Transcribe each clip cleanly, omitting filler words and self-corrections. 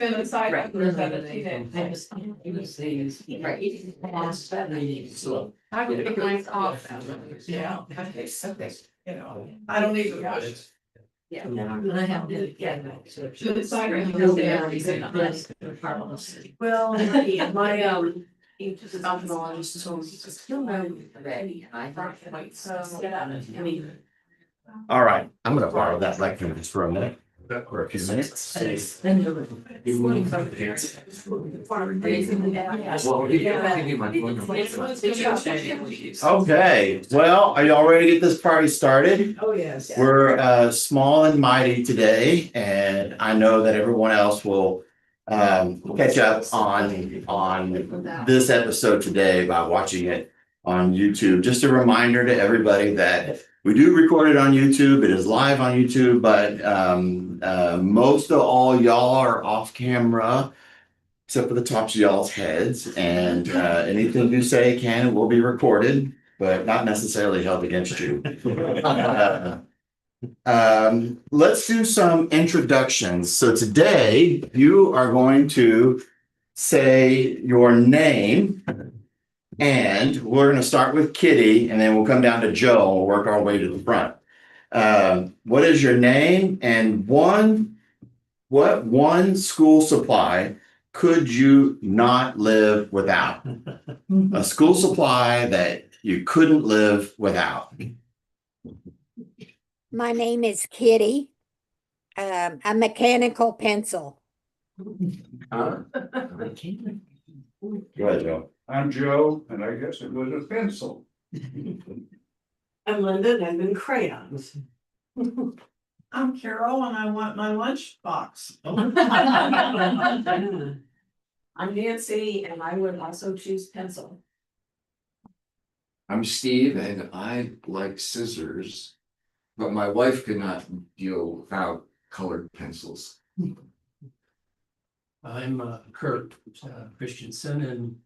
been a side representative. I would pick mine off. Yeah, okay, you know, I don't even watch it. Yeah. I have to get To the side representative. Well, my ophthalmologist told me to still know already. I thought I might get up. I mean. All right, I'm gonna borrow that lectern just for a minute, for a few minutes. Okay, well, are y'all ready to get this party started? Oh, yes. We're small and mighty today, and I know that everyone else will catch up on this episode today by watching it on YouTube. Just a reminder to everybody that we do record it on YouTube. It is live on YouTube, but most of all y'all are off camera, except for the tops of y'all's heads. And anything you say can and will be recorded, but not necessarily held against you. Let's do some introductions. So today you are going to say your name. And we're going to start with Kitty, and then we'll come down to Joe, and we'll work our way to the front. What is your name? And what one school supply could you not live without? A school supply that you couldn't live without. My name is Kitty. A mechanical pencil. Go ahead, Joe. I'm Joe, and I guess it was a pencil. I'm Linda, and I've been crayons. I'm Carol and I want my lunch box. I'm Nancy, and I would also choose pencil. I'm Steve and I like scissors, but my wife could not deal without colored pencils. I'm Kurt Christensen, and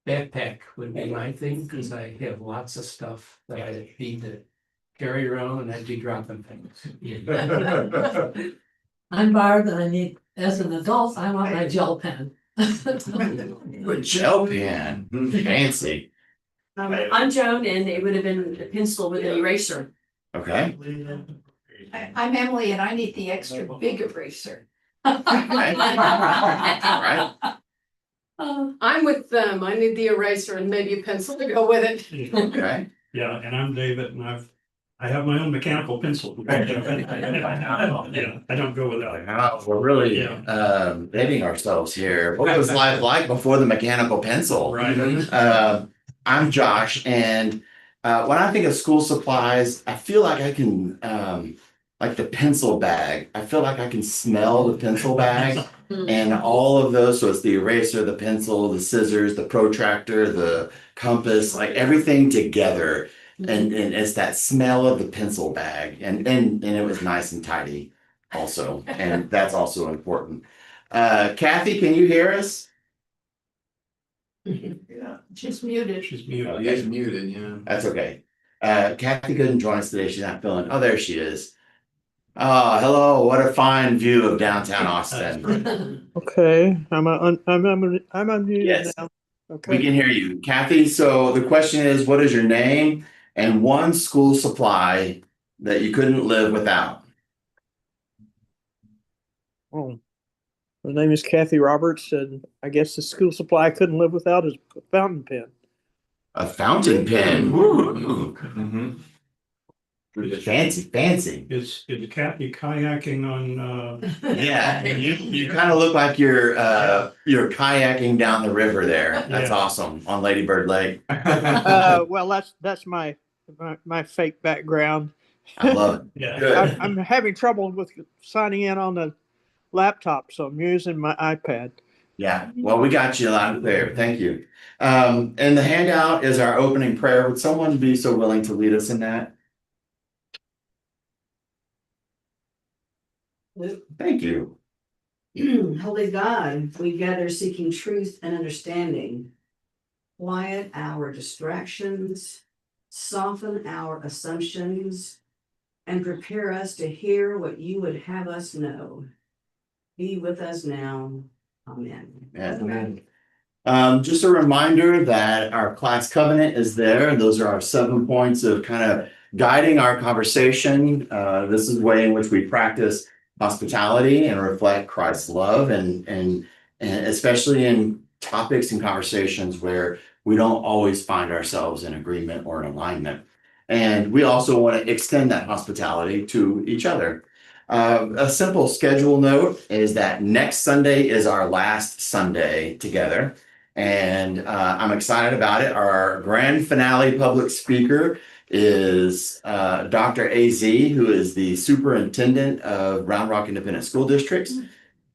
backpack would be my thing because I have lots of stuff that I need to carry around and I'd be dropping things. I'm Barb, and I need, as an adult, I want my gel pen. With gel pen. Fancy. I'm Joan, and it would have been a pencil with an eraser. Okay. I'm Emily and I need the extra big eraser. All right. I'm with them. I need the eraser and maybe a pencil to go with it. Okay. Yeah, and I'm David, and I have my own mechanical pencil. Yeah, I don't go without it. Wow, we're really dating ourselves here. What was life like before the mechanical pencil? Right. I'm Josh, and when I think of school supplies, I feel like I can like the pencil bag. I feel like I can smell the pencil bag and all of those. So it's the eraser, the pencil, the scissors, the protractor, the compass, like everything together. And it's that smell of the pencil bag. And it was nice and tidy also. And that's also important. Kathy, can you hear us? Yeah, she's muted. She's muted. He is muted, yeah. That's okay. Kathy couldn't join us today. She's not feeling. Oh, there she is. Oh, hello. What a fine view of downtown Austin. Okay, I'm unmuted Yes. now. We Okay, can hear you. Kathy, so the question is, what is your name and one school supply that you couldn't live without? oh, my name is Kathy Roberts, and I guess the school supply I couldn't live without is a fountain pen. A fountain pen. Woo. Mhm. Fancy. Is Kathy kayaking on, Yeah, you kind of look like you're kayaking down the river there. That's Yeah. awesome on Lady Bird Lake. Well, that's my fake background. I love it. yeah. Good. I'm having trouble with signing in on the laptop, so I'm using my iPad. Yeah, well, we got you loud and clear. Thank you. And the handout is our opening prayer. Would someone be so willing to lead us in that? Thank you. Holy God, we gather seeking truth and understanding. Quiet our distractions, soften our assumptions, and prepare us to hear what you would have us know. Be with us now Amen. Amen. Just a reminder that our class covenant is there. Those are our 7 points of kind of guiding our conversation. This is the way in which we practice hospitality and reflect Christ's love, and especially in topics and conversations where we don't always find ourselves in agreement or in alignment. And we also want to extend that hospitality to each other. A simple schedule note is that next Sunday is our last Sunday together. And I'm excited about it. Our grand finale public speaker is Dr. AZ, who is the superintendent of Round Rock Independent School Districts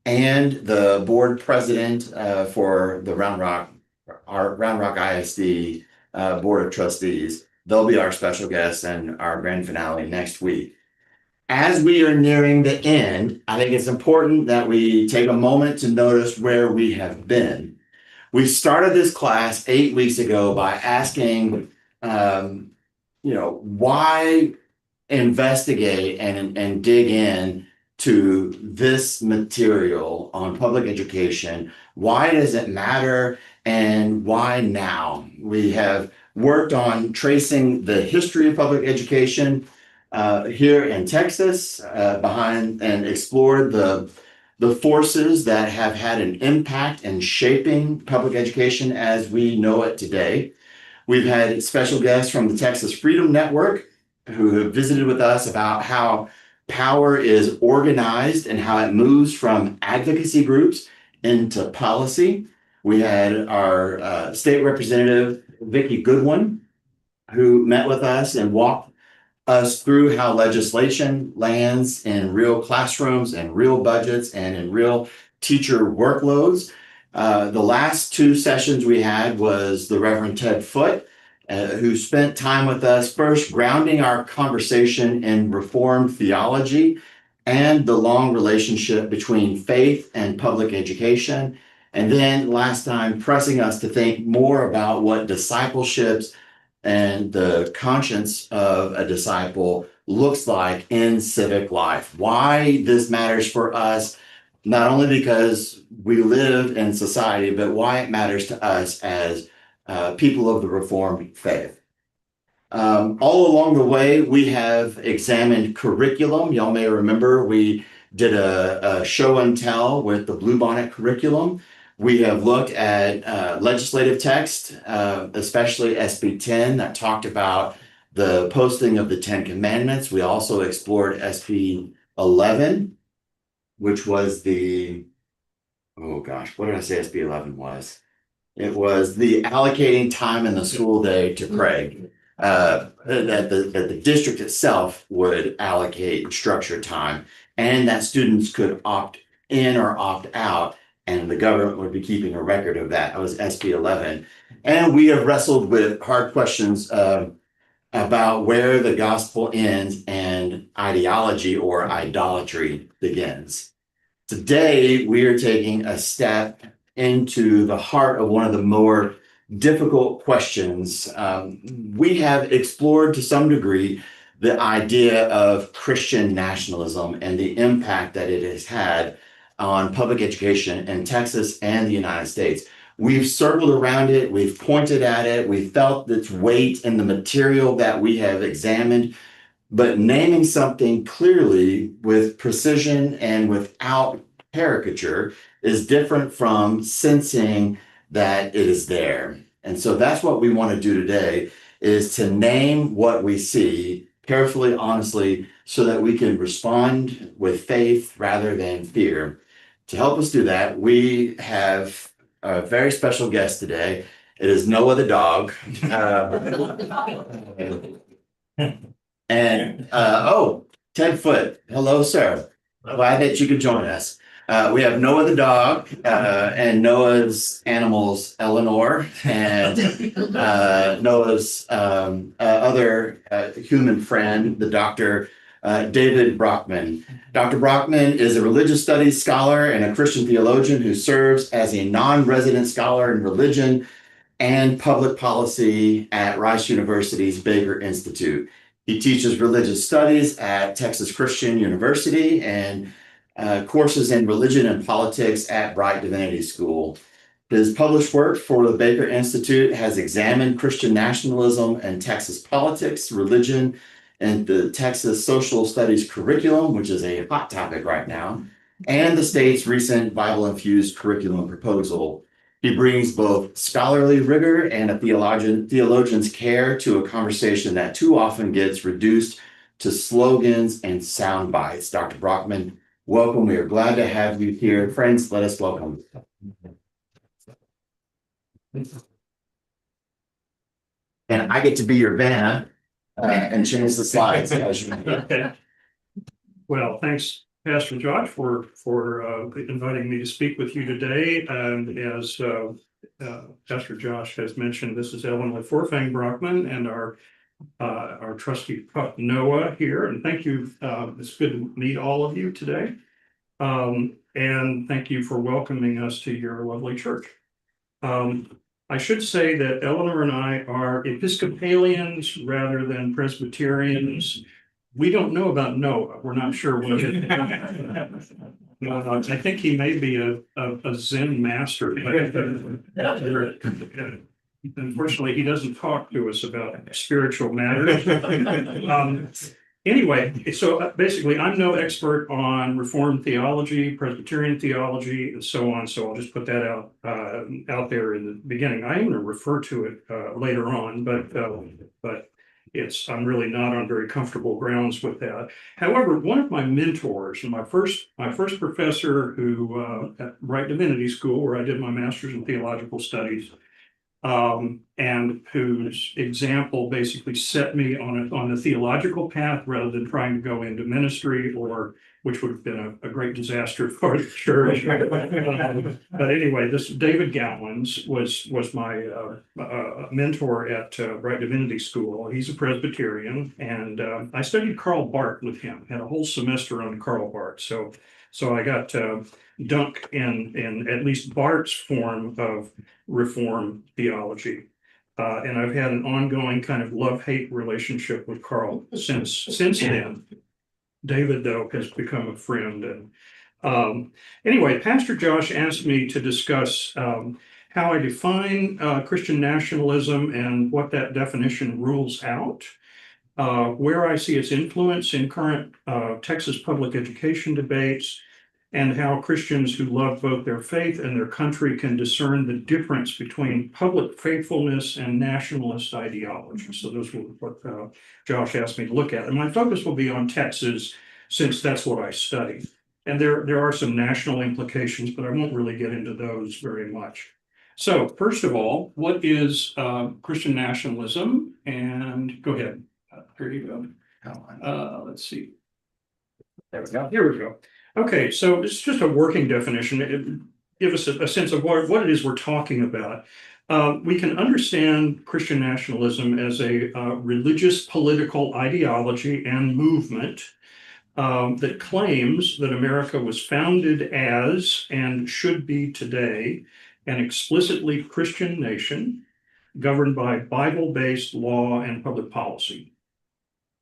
and the board president for the our Round Rock ISD Board of Trustees. They'll be our special guests and our grand finale next week. As we are nearing the end, I think it's important that we take a moment to notice where we have been. We started this class 8 weeks ago by asking, why investigate and dig in to this material on public education? Why does it matter, and why now? We have worked on tracing the history of public education here in Texas, behind and explored the forces that have had an impact in shaping public education as we know it today. We've had special guests from the Texas Freedom Network who have visited with us about how power is organized and how it moves from advocacy groups into policy. We had our state representative, Vicki Goodwin, who met with us and walked us through how legislation lands in real classrooms and real budgets and in real teacher workloads. The last 2 sessions we had was the Reverend Ted Foote, who spent time with us first grounding our conversation in Reformed theology and the long relationship between faith and public education. And then last time pressing us to think more about what discipleships and the conscience of a disciple looks like in civic life. Why this matters for us, not only because we live in society, but why it matters to us as people of the Reformed faith. All along the way, we have examined curriculum. Y'all may remember we did a show and tell with the Bluebonnet curriculum. We have looked at legislative text, especially SB 10, that talked about the posting of the 10 Commandments. We also explored SB 11, which was the, oh gosh, what did I say SB 11 was? It was the allocating time in the school day to pray. That the district itself would allocate structured time, and that students could opt in or opt out, and the government would be keeping a record of that. That was SB 11. And we have wrestled with hard questions about where the gospel ends and ideology or idolatry begins. Today, we are taking a step into the heart of one of the more difficult questions. We have explored to some degree the idea of Christian nationalism and the impact that it has had on public education in Texas and the United States. We've circled around it, we've pointed at it, we felt its weight in the material that we have examined, but naming something clearly with precision and without caricature is different from sensing that it is there. And so that's what we want to do today, is to name what we see carefully, honestly, so that we can respond with faith rather than fear. To help us do that, we have a very special guest today. It is Noah the dog. Ted Foote. Hello, sir. Glad that you could join us. We have Noah the dog and Noah's animals, Eleanor, and Noah's other human friend, the Dr. David Brockman. Dr. Brockman is a religious studies scholar and a Christian theologian who serves as a non-resident scholar in religion and public policy at Rice University's Baker Institute. He teaches religious studies at Texas Christian University and courses in religion and politics at Bright Divinity School. His published work for the Baker Institute has examined Christian nationalism and Texas politics, religion, and the Texas social studies curriculum, which is a hot topic right now, and the state's recent Bible-infused curriculum proposal. He brings both scholarly rigor and a theologian's care to a conversation that too often gets reduced to slogans and sound bites. Dr. Brockman, welcome. We are glad to have you here. Friends, let us welcome. And I get to be your Vanna and change the slides. Okay. Well, thanks, Pastor Josh, for inviting me to speak with you today. And as Pastor Josh has mentioned, this is Ellen Forfang Brockman and our trusty pup Noah here. And thank you. It's good to meet all of you today. And thank you for welcoming us to your lovely church. I should say that Eleanor and I are Episcopalians rather than Presbyterians. We don't know about Noah. We're not sure what it is. I think he may be a Zen master. Unfortunately, he doesn't talk to us about spiritual matters. Anyway, so basically, I'm no expert on Reformed theology, Presbyterian theology, and so on. So I'll just put that out there in the beginning. I'm going to refer to it later on, but I'm really not on very comfortable grounds with that. However, one of my mentors, and my first professor who at Bright Divinity School, where I did my master's in theological studies, and whose example basically set me on a theological path rather than trying to go into ministry, or which would have been a great disaster for the church. But anyway, this David Gowans was my mentor at Bright Divinity School. He's a Presbyterian, and I studied Karl Barth with him. Had a whole semester on Karl Barth, so I got dunked in at least Barth's form of Reformed theology. And I've had an ongoing kind of love-hate relationship with Karl since then. David, though, has become a friend. And anyway, Pastor Josh asked me to discuss how I define Christian nationalism and what that definition rules out, where I see its influence in current Texas public education debates, and how Christians who love both their faith and their country can discern the difference between public faithfulness and nationalist ideology. So those were what Josh asked me to look at. And my focus will be on Texas, since that's what I study. And there are some national implications, but I won't really get into those very much. So first of all, what is Christian nationalism? And go ahead. Here you go. Let's see. There we go. Here we go. Okay, so it's just a working definition. Give us a sense of what it is we're talking about. We can understand Christian nationalism as a religious political ideology and movement that claims that America was founded as, and should be today, an explicitly Christian nation governed by Bible-based law and public policy.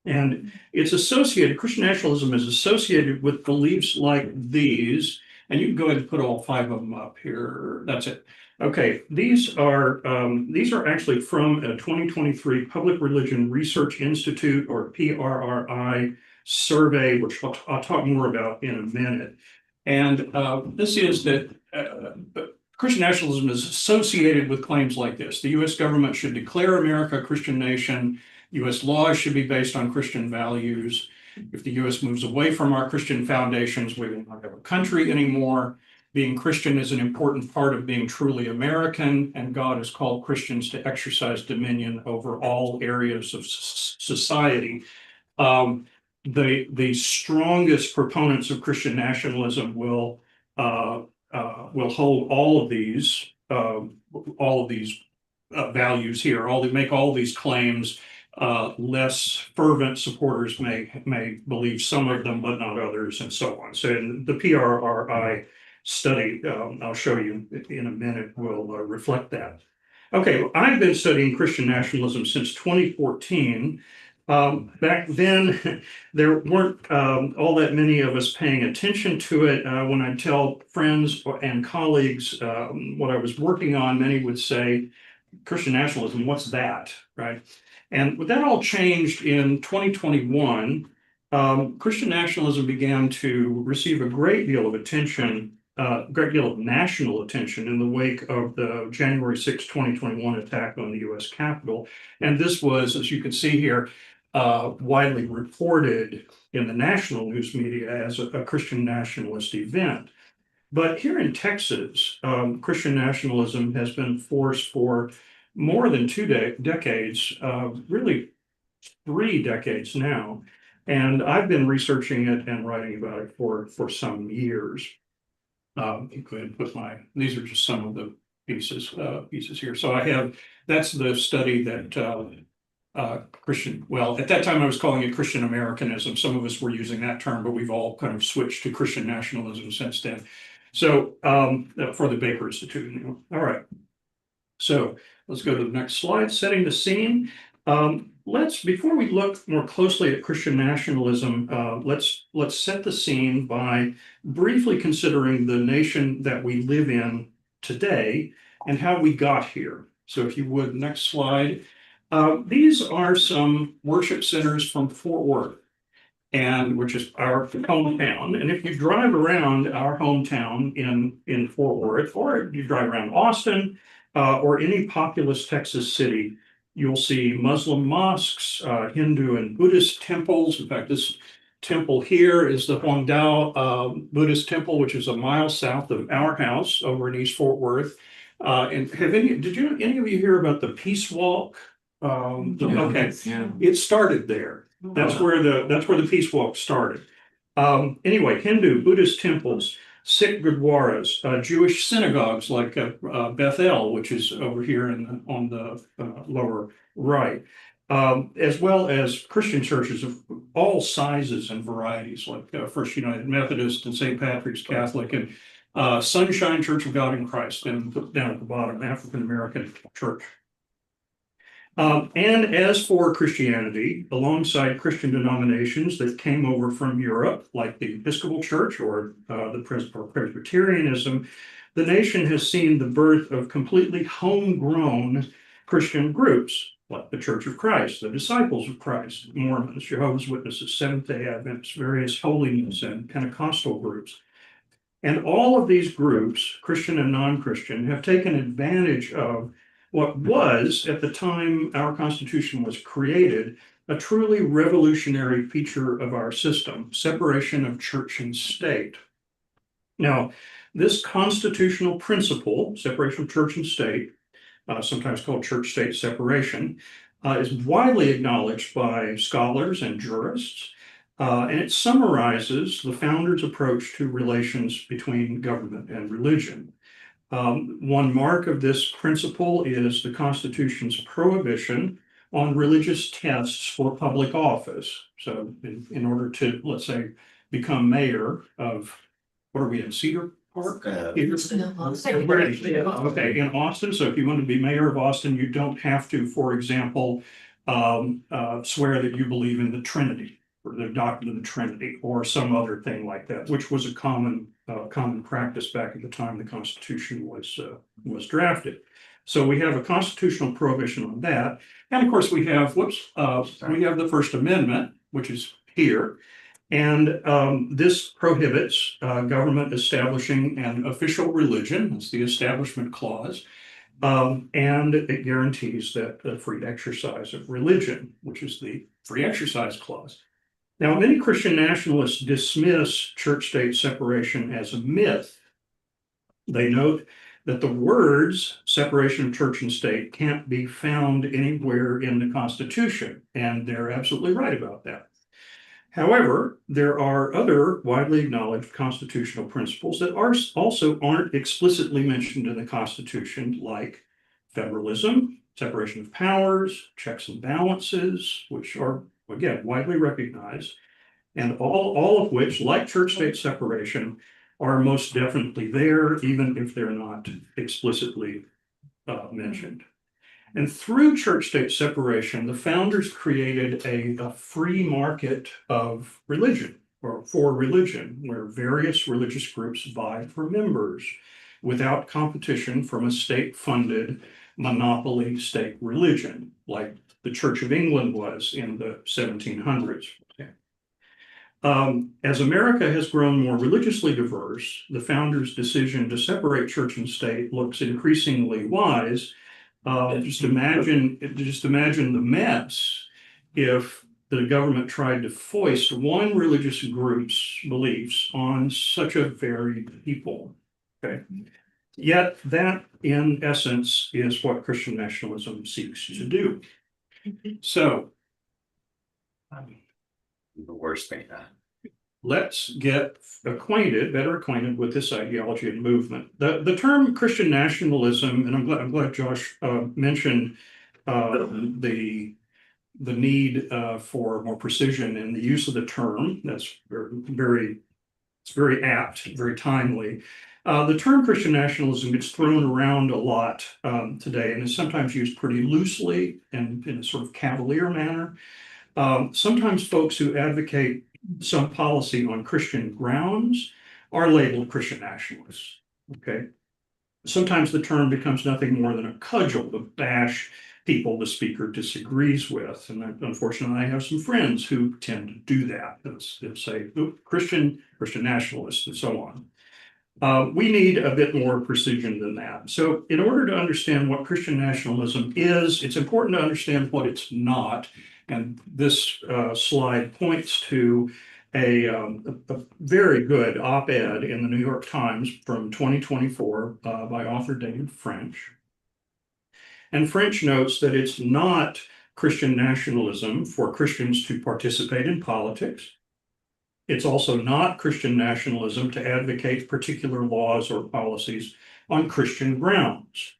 And it's associated, Christian nationalism is associated with beliefs like these, and you can go ahead and put all 5 of them up here. That's it. Okay, these are actually from a 2023 Public Religion Research Institute, or PRRI, survey, which I'll talk more about in a minute. And this is that Christian nationalism is associated with claims like this. The U.S. government should declare America a Christian nation. U.S. laws should be based on Christian values. If the U.S. moves away from our Christian foundations, we will not have a country anymore. Being Christian is an important part of being truly American, and God has called Christians to exercise dominion over all areas of society. The strongest proponents of Christian nationalism will hold all of these values here. Make all these claims. Less fervent supporters may believe some of them, but not others, and so on. So in the PRRI study, I'll show you in a minute, will reflect that. Okay, I've been studying Christian nationalism since 2014. Back then, there weren't all that many of us paying attention to it. When I tell friends and colleagues what I was working on, many would say, Christian nationalism, what's that, right? And that all changed in 2021. Christian nationalism began to receive a great deal of attention, great deal of national attention in the wake of the January 6, 2021 attack on the US Capitol. And this was, as you can see here, widely reported in the national news media as a Christian nationalist event. But here in Texas, Christian nationalism has been forced for more than two decades, really 3 decades now. And I've been researching it and writing about it for some years. You go ahead and put these are just some of the pieces here. So that's the study that well, at that time I was calling it Christian Americanism. Some of us were using that term, but we've all kind of switched to Christian nationalism since then. So for the Baker Institute. Anyway. All right. So let's go to the next slide, setting the scene. Before we look more closely at Christian nationalism, let's set the scene by briefly considering the nation that we live in today and how we got here. So if you would, next slide. These are some worship centers from Fort Worth, which is our hometown. And if you drive around our hometown in Fort Worth, or you drive around Austin, or any populous Texas city, you'll see Muslim mosques, Hindu and Buddhist temples. In fact, this temple here is the Huangdao Buddhist temple, which is a mile south of our house over in East Fort Worth. And did any of you hear about the Peace Walk? Okay, it started there. That's where the Peace Walk started. Anyway, Hindu, Buddhist temples, Sikh gurdwaras, Jewish synagogues like Bethel, which is over here on the lower right, as well as Christian churches of all sizes and varieties, like First United Methodist and St. Patrick's Catholic, and Sunshine Church of God in Christ, and down at the bottom, African American Church. And as for Christianity, alongside Christian denominations that came over from Europe, like the Episcopal Church or Presbyterianism, the nation has seen the birth of completely homegrown Christian groups, like the Church of Christ, the Disciples of Christ, Mormons, Jehovah's Witnesses, Seventh-day Adventists, various holiness and Pentecostal groups. And all of these groups, Christian and non-Christian, have taken advantage of what was, at the time our Constitution was created, a truly revolutionary feature of our system, separation of church and state. Now, this constitutional principle, separation of church and state, sometimes called church-state separation, is widely acknowledged by scholars and jurists, and it summarizes the founders' approach to relations between government and religion. One mark of this principle is the Constitution's prohibition on religious tests for public office. So in order to, let's say, become mayor of, what are we in, Cedar Park? Okay, in Austin. So if you want to be mayor of Austin, you don't have to, for example, swear that you believe in the Trinity, or the doctrine of the Trinity, or some other thing like that, which was a common practice back at the time the Constitution was drafted. So we have a constitutional prohibition on that, and of course we have the First Amendment, which is here, and this prohibits government establishing an official religion. That's the Establishment Clause. And it guarantees that the free exercise of religion, which is the Free Exercise Clause. Now, many Christian nationalists dismiss church-state separation as a myth. They note that the words separation of church and state can't be found anywhere in the Constitution, and they're absolutely right about that. However, there are other widely acknowledged constitutional principles that also aren't explicitly mentioned in the Constitution, like federalism, separation of powers, checks and balances, which are, again, widely recognized, and all of which, like church-state separation, are most definitely there, even if they're not explicitly mentioned. And through church-state separation, the founders created a free market of religion, or for religion, where various religious groups vie for members without competition from a state-funded monopoly state religion, like the Church of England was in the 1700s. As America has grown more religiously diverse, the founders' decision to separate church and state looks increasingly wise. Just imagine the mess if the government tried to foist one religious group's beliefs on such a varied people. Okay. Yet that, in essence, is what Christian nationalism seeks to do. So, The worst thing. let's get better acquainted with this ideology and movement. The term Christian nationalism, and I'm glad Josh mentioned the need for more precision in the use of the term. That's it's very apt, very timely. The term Christian nationalism gets thrown around a lot today, and is sometimes used pretty loosely and in a sort of cavalier manner. Sometimes folks who advocate some policy on Christian grounds are labeled Christian nationalists. Okay. Sometimes the term becomes nothing more than a cudgel to bash people the speaker disagrees with. And unfortunately, I have some friends who tend to do that. They'll say, oh, Christian nationalists, and so on. We need a bit more precision than that. So in order to understand what Christian nationalism is, it's important to understand what it's not. And this slide points to a very good op-ed in the New York Times from 2024 by author David French. And French notes that it's not Christian nationalism for Christians to participate in politics. It's also not Christian nationalism to advocate particular laws or policies on Christian grounds.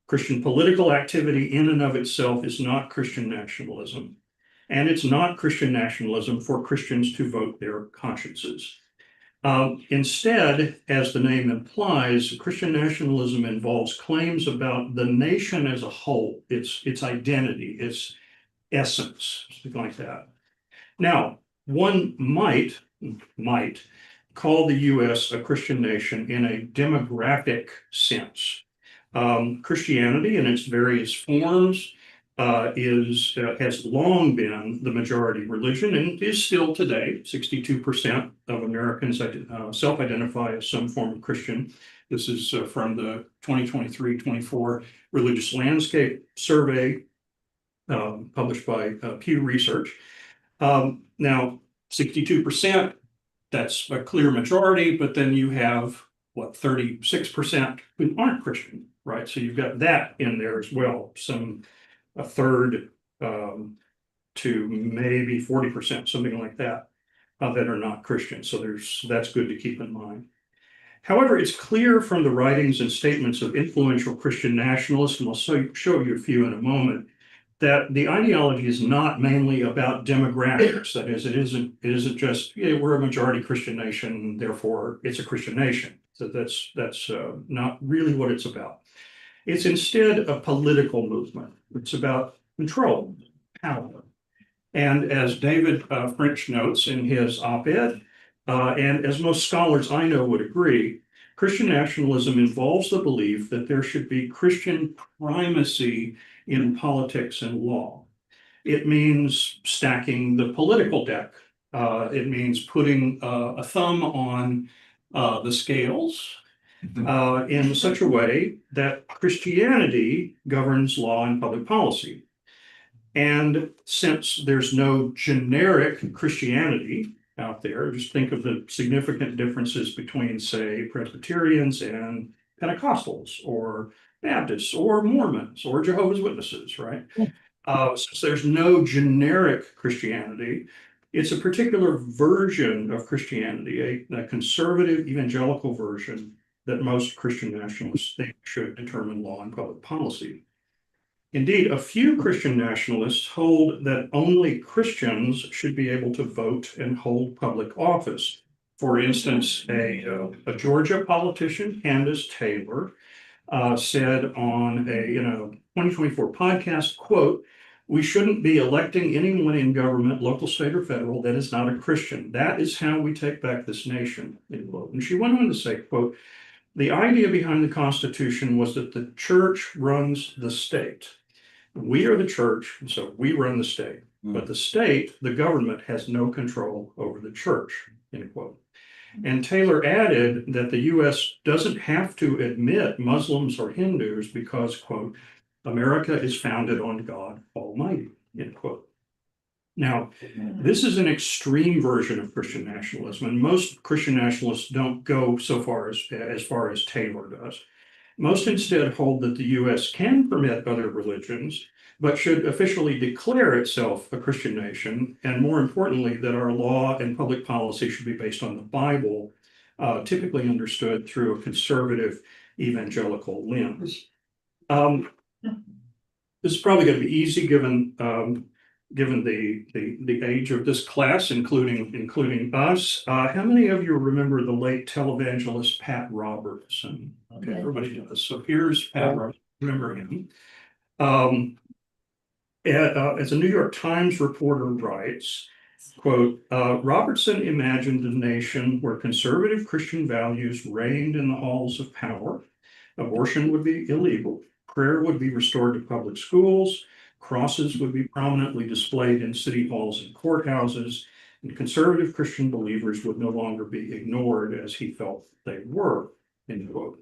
Christian political activity in and of itself is not Christian nationalism, and it's not Christian nationalism for Christians to vote their consciences. Instead, as the name implies, Christian nationalism involves claims about the nation as a whole, its identity, its essence, something like that. Now, one might call the US a Christian nation in a demographic sense. Christianity in its various forms has long been the majority religion and is still today. 62% of Americans self-identify as some form of Christian. This is from the 2023-24 Religious Landscape Survey published by Pew Research. Now, 62%, that's a clear majority, but then you have, 36% who aren't Christian, right? So you've got that in there as well, a third to maybe 40%, something like that, that are not Christian. So that's good to keep in mind. However, it's clear from the writings and statements of influential Christian nationalists, and I'll show you a few in a moment, that the ideology is not mainly about demographics. That is, it isn't just, yeah, we're a majority Christian nation, therefore it's a Christian nation. So that's not really what it's about. It's instead a political movement. It's about control, power. And as David French notes in his op-ed, and as most scholars I know would agree, Christian nationalism involves the belief that there should be Christian primacy in politics and law. It means stacking the political deck. It means putting a thumb on the scales in such a way that Christianity governs law and public policy. And since there's no generic Christianity out there, just think of the significant differences between, say, Presbyterians and Pentecostals, or Baptists, or Mormons, or Jehovah's Witnesses, right? Since there's no generic Christianity, it's a particular version of Christianity, a conservative evangelical version that most Christian nationalists think should determine law and public policy. Indeed, a few Christian nationalists hold that only Christians should be able to vote and hold public office. For instance, a Georgia politician, Candace Taylor, said on a 2024 podcast, quote, "We shouldn't be electing anyone in government, local, state, or federal, that is not a Christian. That is how we take back this nation," end quote. And she went on to say, quote, "The idea behind the Constitution was that the church runs the state. We are the church, and so we run the state. But the state, the government, has no control over the church," end quote. And Taylor added that the US doesn't have to admit Muslims or Hindus because, quote, "America is founded on God Almighty," end quote. Now, this is an extreme version of Christian nationalism, and most Christian nationalists don't go so far as Taylor does. Most instead hold that the US can permit other religions, but should officially declare itself a Christian nation, and more importantly, that our law and public policy should be based on the Bible, typically understood through a conservative evangelical lens. This is probably going to be easy given the age of this class, including us. How many of you remember the late televangelist Pat Robertson? Okay, everybody does. So here's Pat Robertson. Remember him? As a New York Times reporter writes, quote, "Robertson imagined a nation where conservative Christian values reigned in the halls of power. Abortion would be illegal. Prayer would be restored to public schools. Crosses would be prominently displayed in city halls and courthouses, and conservative Christian believers would no longer be ignored as he felt they were," end quote.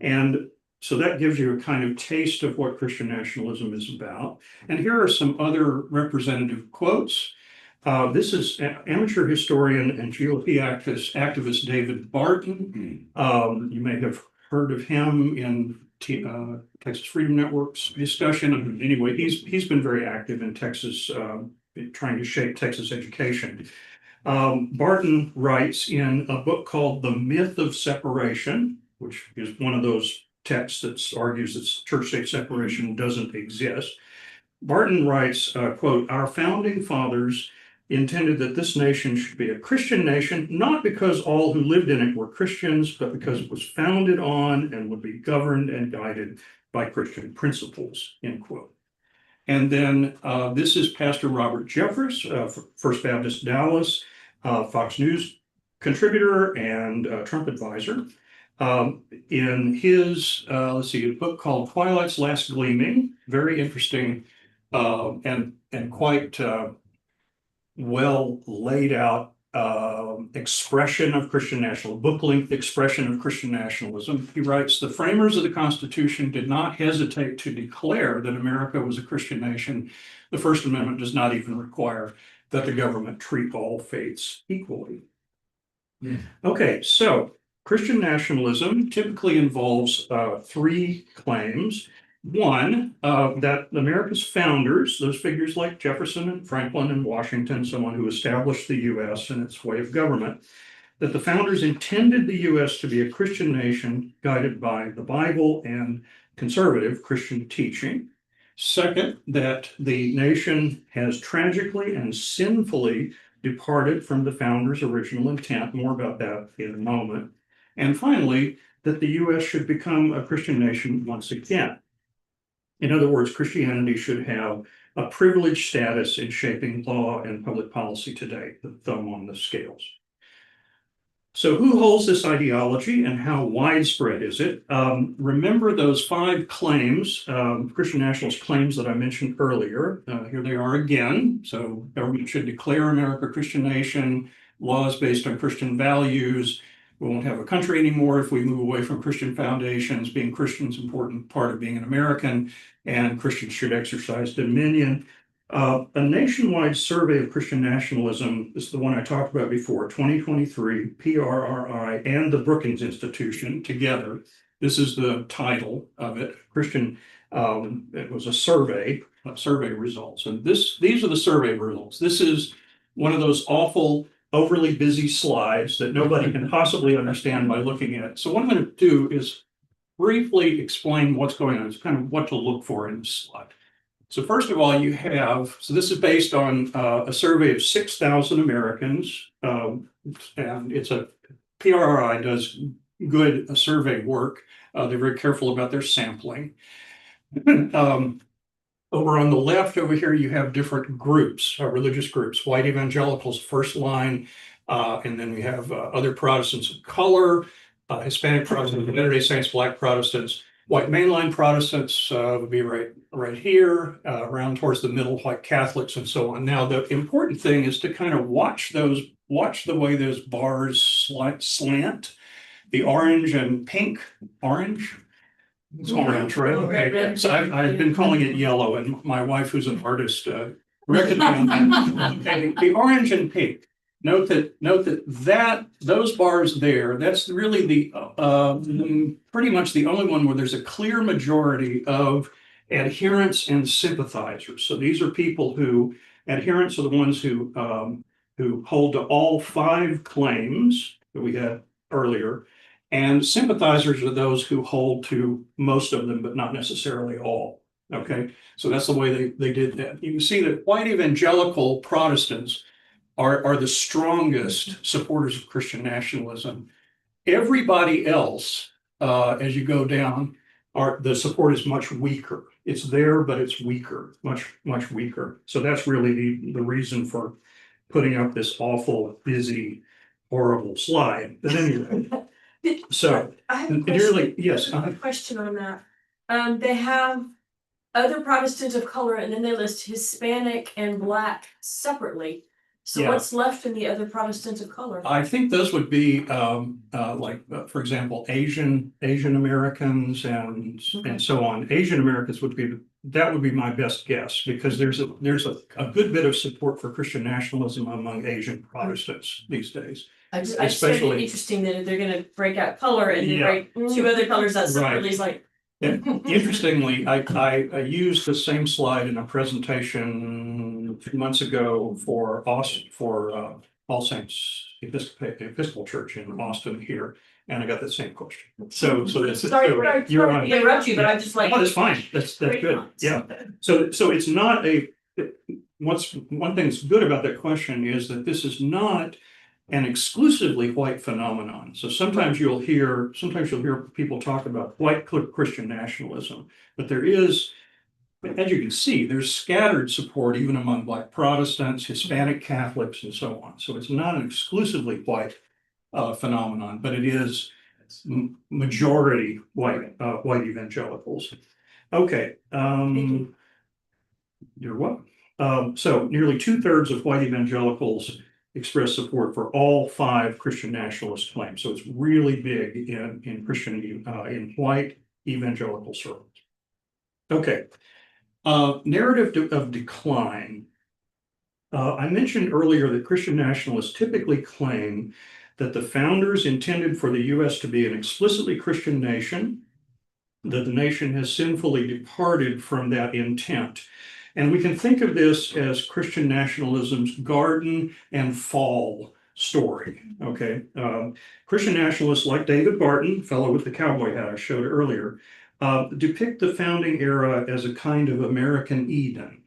And so that gives you a kind of taste of what Christian nationalism is about. And here are some other representative quotes. This is amateur historian and GOP activist David Barton. You may have heard of him in Texas Freedom Network's discussion. Anyway, he's been very active in Texas, trying to shape Texas education. Barton writes in a book called The Myth of Separation, which is one of those texts that argues that church-state separation doesn't exist. Barton writes, quote, "Our founding fathers intended that this nation should be a Christian nation, not because all who lived in it were Christians, but because it was founded on and would be governed and guided by Christian principles," end quote. And then this is Pastor Robert Jeffress, First Baptist Dallas, Fox News contributor and Trump advisor. In his, a book called Twilight's Last Gleaming, very interesting and quite well laid out expression of Christian nationalism, book-length expression of Christian nationalism. He writes, "The framers of the Constitution did not hesitate to declare that America was a Christian nation. The First Amendment does not even require that the government treat all faiths equally." Okay, so Christian nationalism typically involves three claims. One, that America's founders, those figures like Jefferson and Franklin and Washington, someone who established the US and its way of government, that the founders intended the US to be a Christian nation guided by the Bible and conservative Christian teaching. Second, that the nation has tragically and sinfully departed from the founders' original intent. More about that in a moment. And finally, that the US should become a Christian nation once again. In other words, Christianity should have a privileged status in shaping law and public policy today, the thumb on the scales. So who holds this ideology and how widespread is it? Remember those 5 claims, Christian nationalist claims that I mentioned earlier. Here they are again. So government should declare America a Christian nation, laws based on Christian values. We won't have a country anymore if we move away from Christian foundations. Being Christian is an important part of being an American, and Christians should exercise dominion. A nationwide survey of Christian nationalism, this is the one I talked about before, 2023, PRRI and the Brookings Institution together. This is the title of it, Christian, it was a survey results. And these are the survey results. This is one of those awful, overly busy slides that nobody can possibly understand by looking at it. So what I'm going to do is briefly explain what's going on. It's kind of what to look for in this slide. So first of all, you have, so this is based on a survey of 6,000 Americans, and it's a PRRI does good survey work. They're very careful about their sampling. Over on the left over here, you have different groups, religious groups, white evangelicals, first line, and then we have other Protestants of color, Hispanic Protestants, Latter-day Saints, Black Protestants, white mainline Protestants would be right here, around towards the middle, white Catholics, and so on. Now, the important thing is to kind of watch the way those bars slant, the orange and pink, orange. It's orange, right? Okay. So I've been calling it yellow, and my wife, who's an artist, recommended okay, the orange and pink. Note that those bars there, that's really the pretty much the only one where there's a clear majority of adherents and sympathizers. So these are people who adherents are the ones who hold to all 5 claims that we had earlier. And sympathizers are those who hold to most of them, but not necessarily all. Okay, so that's the way they did that. You can see that white evangelical Protestants are the strongest supporters of Christian nationalism. Everybody else, as you go down, the support is much weaker. It's there, but it's weaker, much weaker. So that's really the reason for putting up this awful, busy, horrible slide. But anyway. So, I have a question. really, yes. I have a question on that. They have other Protestants of color, and then they list Hispanic and Black separately. So Yeah. what's left in the other Protestants of color? I think those would be for example, Asian Americans and so on. Asian Americans would be my best guess, because there's a good bit of support for Christian nationalism among Asian Protestants these days. I just find it interesting that they're gonna break out color and then break 2 other colors out separately. It's like. Interestingly, I used the same slide in a presentation 2 months ago for All Saints Episcopal Church in Austin here, and I got the same question. So that's Sorry you're to on. interrupt you, but I'm just like. Oh, that's fine. That's good. Yeah. So it's not one thing that's good about that question is that this is not an exclusively white phenomenon. So sometimes you'll hear people talk about white Christian nationalism, but there is, as you can see, there's scattered support even among Black Protestants, Hispanic Catholics, and so on. So it's not an exclusively white phenomenon, but it is majority white evangelicals. Okay. You're welcome. So nearly 2/3 of white evangelicals express support for all 5 Christian nationalist claims. So it's really big in Christian in white evangelical circles. Okay, narrative of decline. I mentioned earlier that Christian nationalists typically claim that the founders intended for the U.S. to be an explicitly Christian nation, that the nation has sinfully departed from that intent. And we can think of this as Christian nationalism's garden and fall story, okay? Christian nationalists like David Barton, fellow with the cowboy hat I showed earlier, depict the founding era as a kind of American Eden,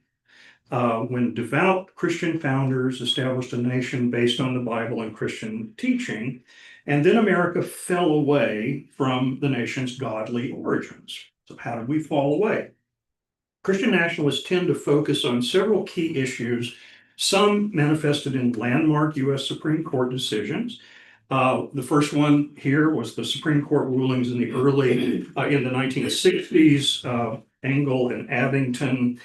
when devout Christian founders established a nation based on the Bible and Christian teaching, and then America fell away from the nation's godly origins. So how did we fall away? Christian nationalists tend to focus on several key issues, some manifested in landmark U.S. Supreme Court decisions. The first one here was the Supreme Court rulings in the 1960s, Engel and Abington.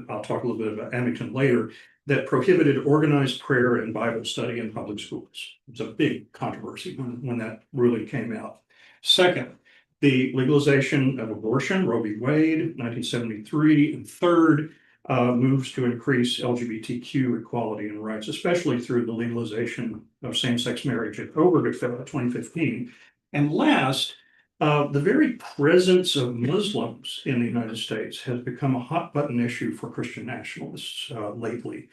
I'll talk a little bit about Abington later, that prohibited organized prayer and Bible study in public schools. It was a big controversy when that ruling came out. Second, the legalization of abortion, Roe v. Wade, 1973, and third, moves to increase LGBTQ equality and rights, especially through the legalization of same-sex marriage in over 2015. And last, the very presence of Muslims in the United States has become a hot-button issue for Christian nationalists lately.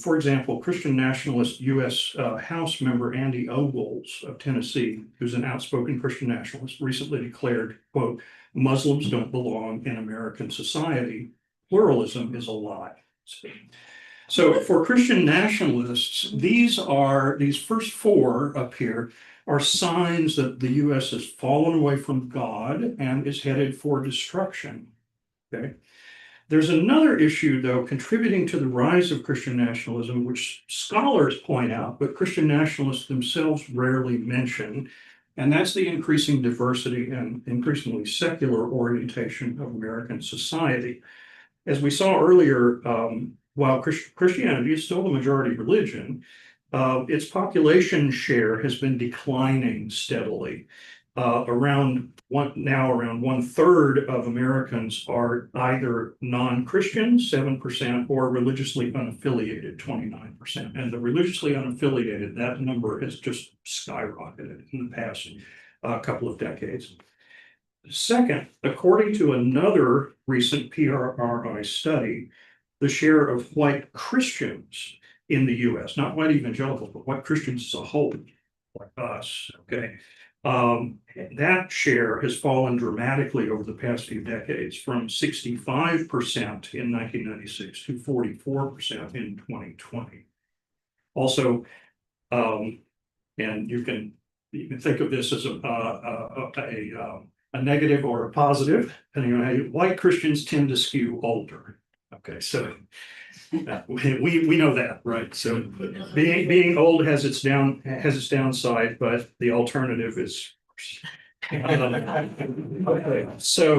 For example, Christian nationalist U.S. House member Andy Ogles of Tennessee, who's an outspoken Christian nationalist, recently declared, quote, "Muslims don't belong in American society. Pluralism is a lie." So for Christian nationalists, these first 4 up here are signs that the US has fallen away from God and is headed for destruction. Okay. There's another issue, though, contributing to the rise of Christian nationalism, which scholars point out, but Christian nationalists themselves rarely mention, and that's the increasing diversity and increasingly secular orientation of American society. As we saw earlier, while Christianity is still the majority religion, its population share has been declining steadily. Around 1/3 of Americans are either non-Christian, 7%, or religiously unaffiliated, 29%. And the religiously unaffiliated, that number has just skyrocketed in the past couple of decades. Second, according to another recent PRRI study, the share of white Christians in the US, not white evangelicals, but white Christians as a whole, like us, okay, that share has fallen dramatically over the past few decades from 65% in 1996 to 44% in 2020. Also, and you can think of this as a negative or a positive, depending on how white Christians tend to skew older. Okay, so we know that, right? So being old has its downside, but the alternative is okay. So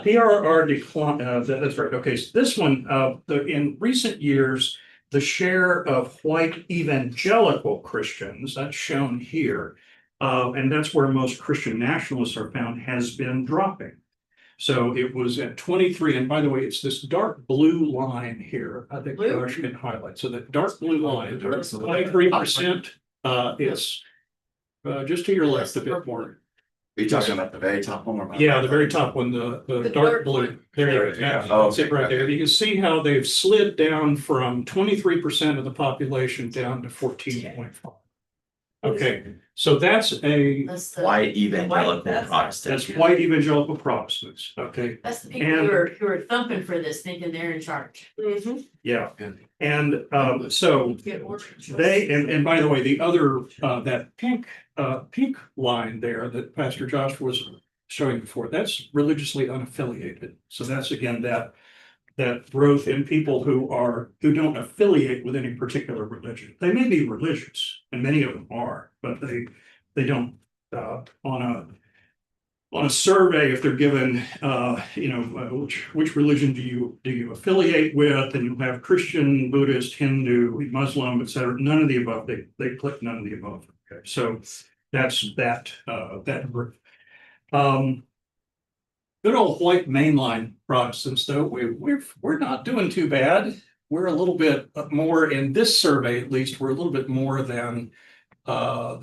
PRR decline. That's right. Okay, so this one, in recent years, the share of white evangelical Christians, that's shown here, and that's where most Christian nationalists are found, has been dropping. So it was at 23, and by the way, it's this dark blue line here. I think Josh can highlight. So the dark blue line, 23%, is just to your left a bit more. Are you talking about the very top one? Or Yeah, the very top one, the dark blue. There you go. Yeah, that's it right there. You can see how they've slid down from 23% of the population down to 14.5. Okay, so that's white evangelical Protestants. that's white evangelical Protestants. Okay, That's the people And- who are thumping for this, thinking they're in charge. yeah, and so they and by the way, the other that pink line there that Pastor Josh was showing before, that's religiously unaffiliated. So that's again that growth in people who don't affiliate with any particular religion. They may be religious, and many of them are, but they don't on a survey, if they're given which religion do you affiliate with, and you have Christian, Buddhist, Hindu, Muslim, etc. None of the above. They click none of the above. Okay, so that's that group. Good old white mainline Protestants, though, we're not doing too bad. We're a little bit more in this survey, at least. We're a little bit more than our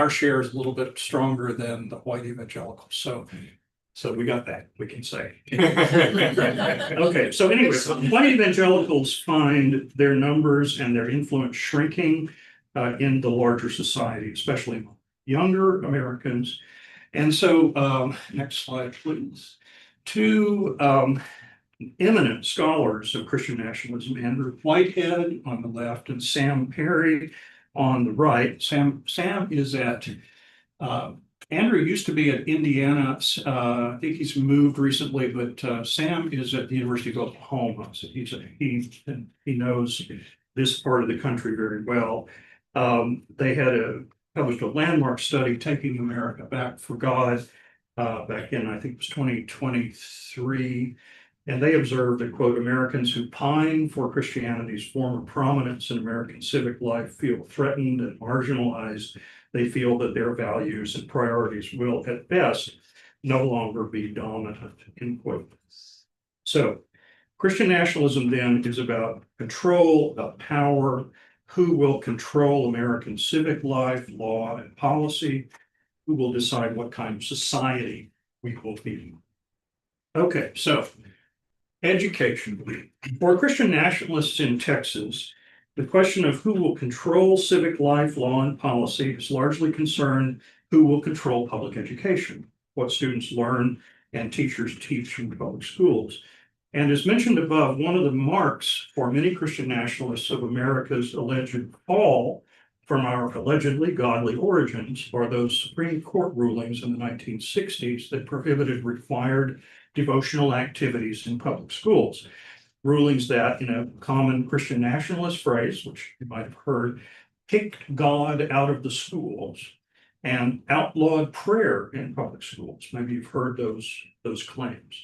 share is a little bit stronger than the white evangelicals. So we got that, we can say. Okay, so anyway, white evangelicals find their numbers and their influence shrinking in the larger society, especially younger Americans. And so, next slide, please. Two eminent scholars of Christian nationalism, Andrew Whitehead on the left and Sam Perry on the right. Sam is at, Andrew used to be at Indiana. I think he's moved recently, but Sam is at the University of Oklahoma. So he knows this part of the country very well. They had published a landmark study, Taking America Back for God, back in, I think it was 2023. And they observed that, quote, Americans who pine for Christianity's former prominence in American civic life feel threatened and marginalized. They feel that their values and priorities will, at best, no longer be dominant, end quote. So Christian nationalism then is about control, about power, who will control American civic life, law, and policy, who will decide what kind of society we will be. Okay, so education. For Christian nationalists in Texas, the question of who will control civic life, law, and policy is largely concerned who will control public education, what students learn and teachers teach in public schools. And as mentioned above, one of the marks for many Christian nationalists of America's alleged fall from our allegedly godly origins are those Supreme Court rulings in the 1960s that prohibited required devotional activities in public schools. Rulings that, in a common Christian nationalist phrase, which you might have heard, kicked God out of the schools and outlawed prayer in public schools. Maybe you've heard those claims.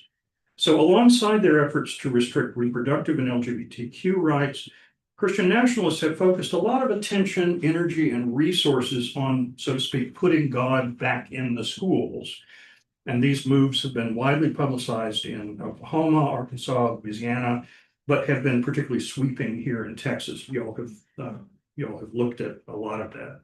So alongside their efforts to restrict reproductive and LGBTQ rights, Christian nationalists have focused a lot of attention, energy, and resources on, so to speak, putting God back in the schools. And these moves have been widely publicized in Oklahoma, Arkansas, Louisiana, but have been particularly sweeping here in Texas. Y'all have looked at a lot of that.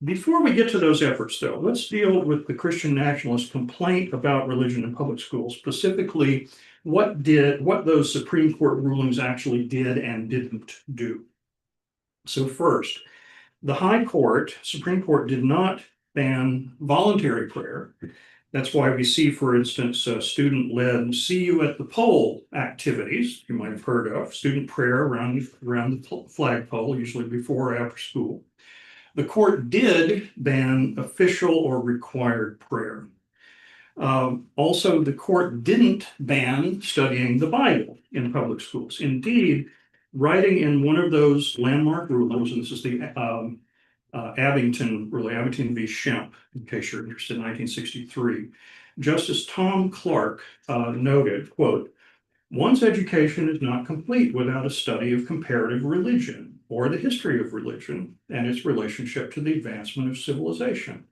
Before we get to those efforts, though, let's deal with the Christian nationalist complaint about religion in public schools, specifically what those Supreme Court rulings actually did and didn't do. So first, the Supreme Court did not ban voluntary prayer. That's why we see, for instance, student-led see you at the pole activities you might have heard of, student prayer around the flagpole, usually before or after school. The court did ban official or required prayer. Also, the court didn't ban studying the Bible in public schools. Indeed, writing in one of those landmark rulings, and this is the Abington v. Shemp, in case you're interested, in 1963, Justice Tom Clark noted, quote, "One's education is not complete without a study of comparative religion or the history of religion and its relationship to the advancement of civilization.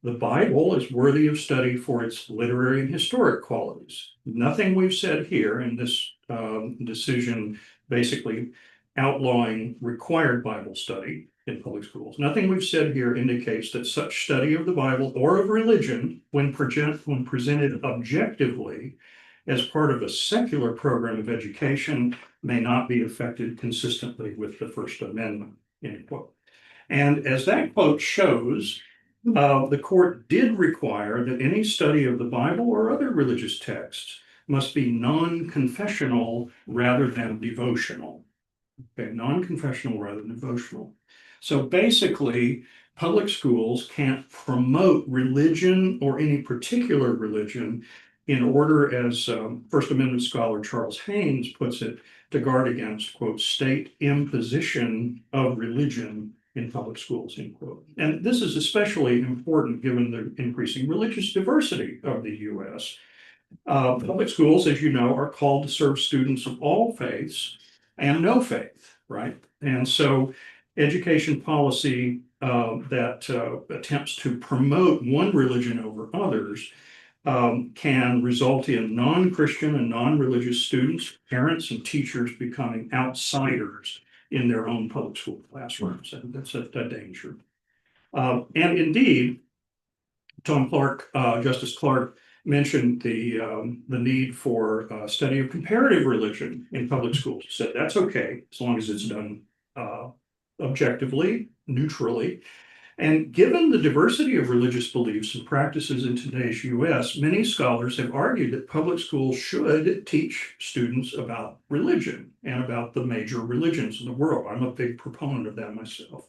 The Bible is worthy of study for its literary and historic qualities. Nothing we've said here in this decision basically outlawing required Bible study in public schools. Nothing we've said here indicates that such study of the Bible or of religion, when presented objectively as part of a secular program of education, may not be affected consistently with the First Amendment," end quote. And as that quote shows, the court did require that any study of the Bible or other religious texts must be non-confessional rather than devotional. Okay, non-confessional rather than devotional. So basically, public schools can't promote religion or any particular religion in order, as First Amendment scholar Charles Haynes puts it, to guard against, quote, state imposition of religion in public schools, end quote. And this is especially important given the increasing religious diversity of the U.S. Public schools, as you know, are called to serve students of all faiths and no faith, right? And so education policy that attempts to promote one religion over others can result in non-Christian and non-religious students, parents, and teachers becoming outsiders in their own public school classrooms. And that's a danger. And indeed, Justice Clark mentioned the need for study of comparative religion in public schools. He said that's okay as long as it's done objectively, neutrally. And given the diversity of religious beliefs and practices in today's U.S., many scholars have argued that public schools should teach students about religion and about the major religions in the world. I'm a big proponent of that myself.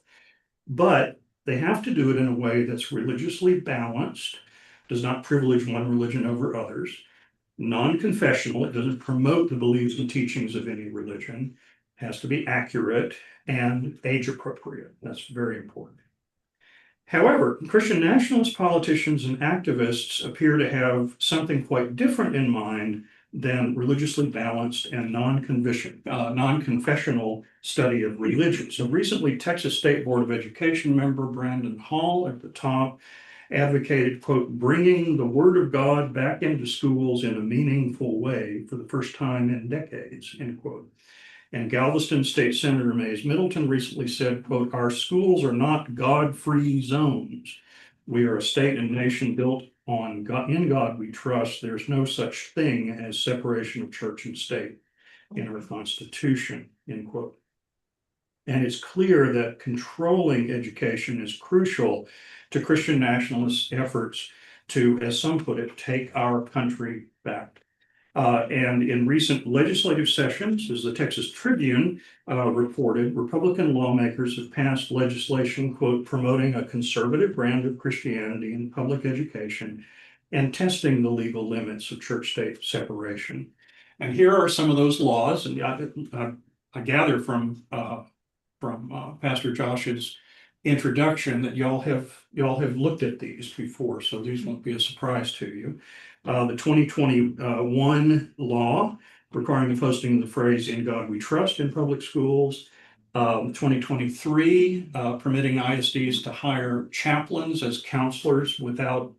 But they have to do it in a way that's religiously balanced, does not privilege one religion over others, non-confessional, it doesn't promote the beliefs and teachings of any religion, has to be accurate, and age appropriate. That's very important. However, Christian nationalist politicians and activists appear to have something quite different in mind than religiously balanced and non-confessional study of religion. So recently, Texas State Board of Education member Brandon Hall at the top advocated, quote, bringing the Word of God back into schools in a meaningful way for the first time in decades, end quote. And Galveston State Senator Mays Middleton recently said, quote, our schools are not God-free zones. We are a state and nation built on God, in God we trust. There's no such thing as separation of church and state in our Constitution, end quote. And it's clear that controlling education is crucial to Christian nationalist efforts to, as some put it, take our country back. And in recent legislative sessions, as the Texas Tribune reported, Republican lawmakers have passed legislation, quote, promoting a conservative brand of Christianity in public education and testing the legal limits of church-state separation. And here are some of those laws, and I gather from Pastor Josh's introduction that y'all have looked at these before, so these won't be a surprise to you. The 2021 law requiring the posting of the phrase "In God We Trust" in public schools. 2023 permitting ISDs to hire chaplains as counselors without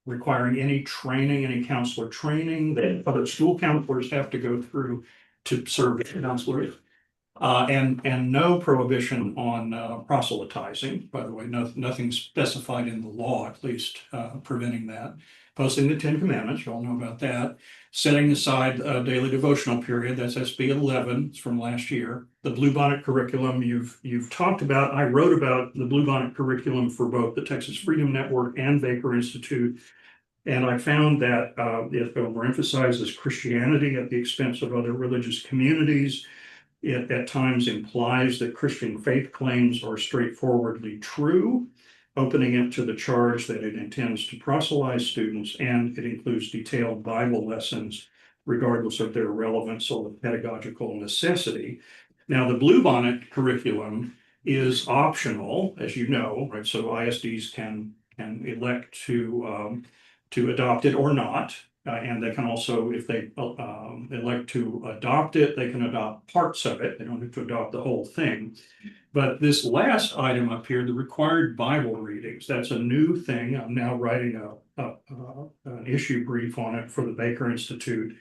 requiring any training, any counselor training that other school counselors have to go through to serve as counselors. And no prohibition on proselytizing, by the way, nothing specified in the law, at least, preventing that. Posting the 10 Commandments, you all know about that. Setting aside a daily devotional period, that's SB 11, it's from last year. The Bluebonnet curriculum you've talked about. I wrote about the Bluebonnet curriculum for both the Texas Freedom Network and Baker Institute. And I found that it overemphasizes Christianity at the expense of other religious communities. It at times implies that Christian faith claims are straightforwardly true, opening it to the charge that it intends to proselytize students, and it includes detailed Bible lessons, regardless of their relevance or pedagogical necessity. Now, the Bluebonnet curriculum is optional, as you know, right? So ISDs can elect to adopt it or not. And they can also, if they elect to adopt it, they can adopt parts of it. They don't have to adopt the whole thing. But this last item up here, the required Bible readings, that's a new thing. I'm now writing an issue brief on it for the Baker Institute.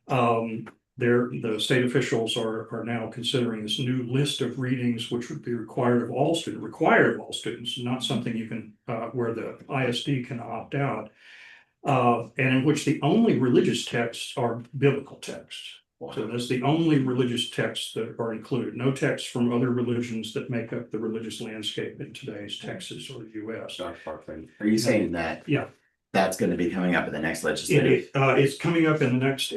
The state officials are now considering this new list of readings, which would be required of all students, not something you can, where the ISD can opt out. And in which the only religious texts are biblical texts. So that's the only religious texts that are included. No texts from other religions that make up the religious landscape in today's Texas or the US. Are you saying that? Yeah. That's going to be coming up in the next legislative? It's coming up in the next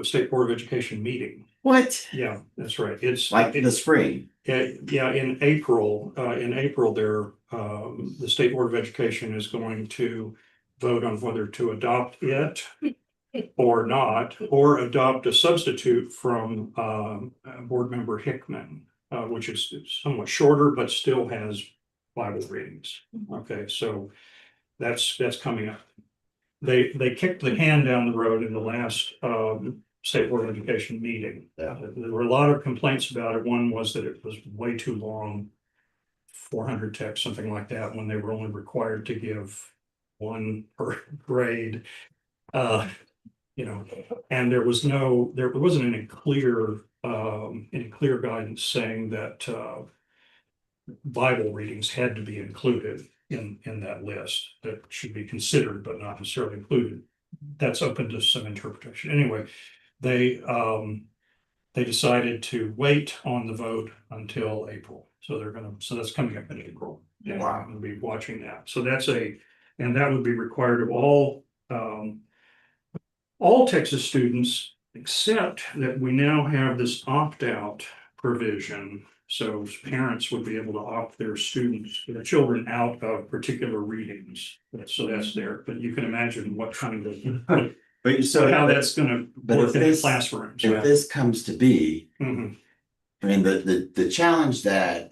State Board of Education meeting. What? Yeah, that's right. It's like in the spring. Yeah, in April, there the State Board of Education is going to vote on whether to adopt it or not, or adopt a substitute from Board Member Hickman, which is somewhat shorter, but still has Bible readings. Okay, so that's coming up. They kicked the can down the road in the last State Board of Education meeting. Yeah. There were a lot of complaints about it. One was that it was way too long, 400 texts, something like that, when they were only required to give one per grade. And there wasn't any clear guidance saying that Bible readings had to be included in that list, that should be considered but not necessarily included. That's open to some interpretation. Anyway, they decided to wait on the vote until April. So that's coming up in April. And Wow. I'm gonna be watching that. So and that would be required of all Texas students, except that we now have this opt-out provision. So parents would be able to opt their children out of particular readings. So that's there, but you can imagine what kind of, how that's gonna work in the classrooms. If this comes to be, Mhm. I mean, the challenge that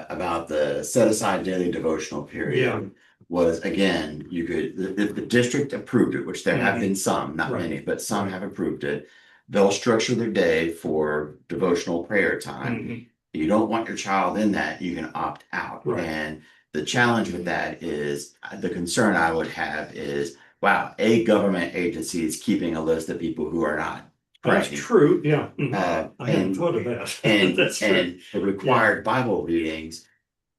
about the set aside daily devotional period. Yeah. Was, again, if the district approved it, which there have been some, not Right. many, but some have approved it. They'll structure their day for devotional prayer time. Mhm. You don't want your child in that, you can opt out. Right. And the challenge with that is, the concern I would have is, wow, a government agency is keeping a list of people who are not That's praying. true, yeah. Mhm. I hadn't And thought of that. and That's true. and the required Bible readings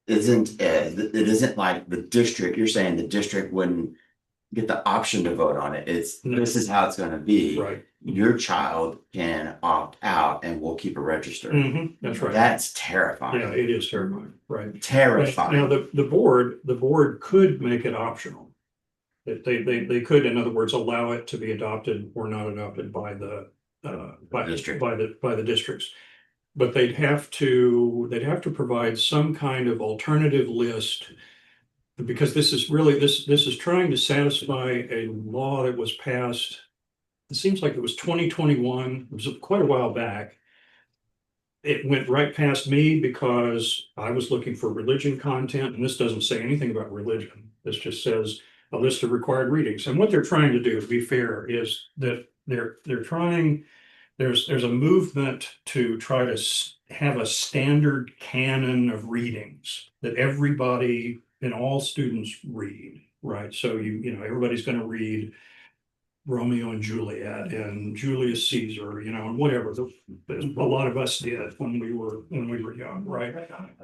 isn't it isn't like the district. You're saying the district wouldn't get the option to vote on it. No. This is how it's going to be. Right. Your child can opt out, and we'll keep a register. Mhm. That's right. That's terrifying. Yeah, it is terrifying, right. Terrifying. Now, the board could make it optional. They could, in other words, allow it to be adopted or not adopted by the District. by the districts. But they'd have to provide some kind of alternative list. Because this is really, this is trying to satisfy a law that was passed. It seems like it was 2021, it was quite a while back. It went right past me because I was looking for religion content, and this doesn't say anything about religion. This just says a list of required readings. And what they're trying to do, to be fair, is that they're trying, there's a movement to try to have a standard canon of readings that everybody and all students read, right? So you know, everybody's going to read Romeo and Juliet and Julius Caesar, you know, and whatever. A lot of us did when we were young, right?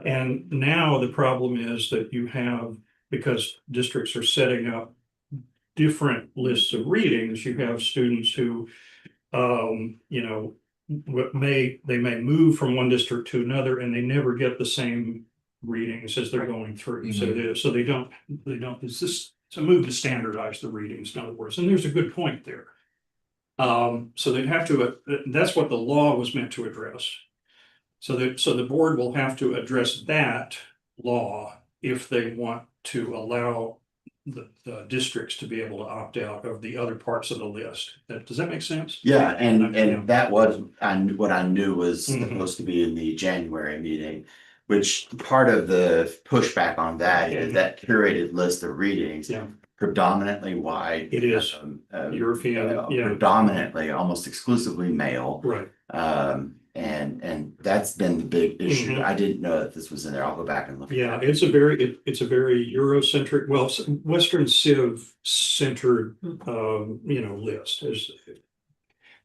And now the problem is that you have, because districts are setting up different lists of readings, you have students who, you know, they may move from one district to another, and they never get the same readings as they're going through. So they don't, it's just, it's a move to standardize the readings, in other words, and there's a good point there. So they'd have to, that's what the law was meant to address. So the board will have to address that law if they want to allow the districts to be able to opt out of the other parts of the list. Does that make sense? Yeah, and that was, what I knew was supposed to be in the January meeting. Which part of the pushback on that is that curated list of readings. Predominantly white. It is European, predominantly, almost exclusively male. Right. And that's been the big issue. I didn't know that this was in there. I'll go back and look. Yeah, it's a very Eurocentric, well, Western Civ centered, you know, list.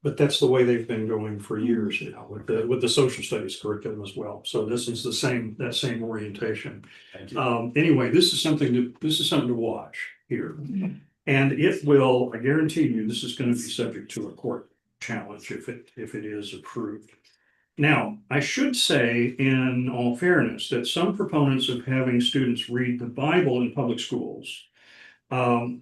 But that's the way they've been going for years now with the social studies curriculum as well. So this is that same orientation. Anyway, this is something to watch here. And it will, I guarantee you, this is going to be subject to a court challenge if it is approved. Now, I should say, in all fairness, that some proponents of having students read the Bible in public schools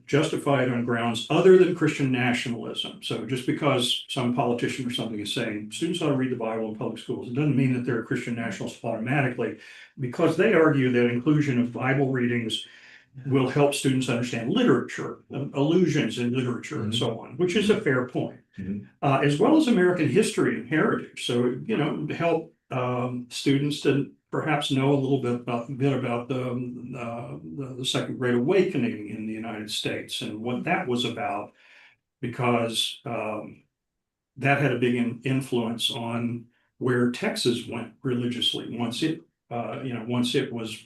justify it on grounds other than Christian nationalism. So just because some politician or something is saying students ought to read the Bible in public schools, it doesn't mean that they're a Christian nationalist automatically, because they argue that inclusion of Bible readings will help students understand literature, allusions in literature and so on, which is a fair point, as well as American history and heritage. So, you know, help students to perhaps know a little bit about the Second Great Awakening in the United States and what that was about, because that had a big influence on where Texas went religiously once it was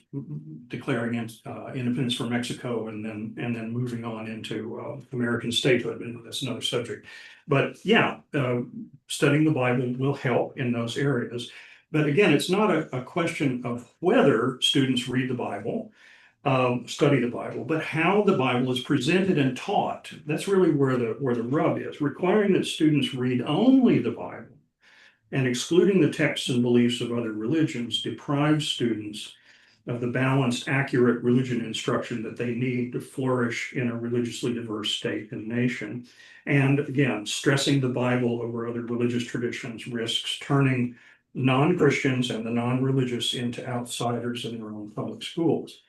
declaring independence from Mexico and then moving on into American statehood. And that's another subject. But yeah, studying the Bible will help in those areas. But again, it's not a question of whether students read the Bible, study the Bible, but how the Bible is presented and taught. That's really where the rub is. Requiring that students read only the Bible and excluding the texts and beliefs of other religions deprives students of the balanced, accurate religion instruction that they need to flourish in a religiously diverse state and nation. And again, stressing the Bible over other religious traditions risks turning non-Christians and the non-religious into outsiders in their own public schools.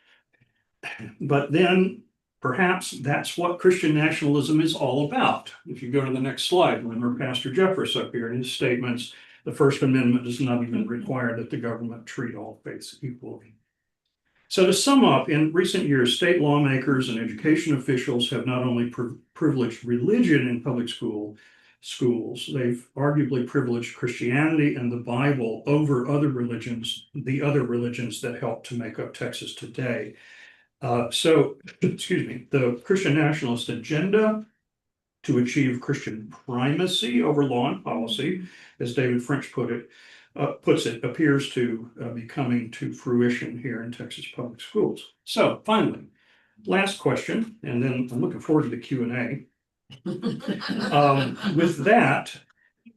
But then perhaps that's what Christian nationalism is all about. If you go to the next slide, remember Pastor Jeffress up here in his statements, the First Amendment does not even require that the government treat all faiths equally. So to sum up, in recent years, state lawmakers and education officials have not only privileged religion in public schools, they've arguably privileged Christianity and the Bible over other religions, the other religions that help to make up Texas today. The Christian nationalist agenda to achieve Christian primacy over law and policy, as David French puts it, appears to be coming to fruition here in Texas public schools. So finally, last question, and then I'm looking forward to the Q&A. With that,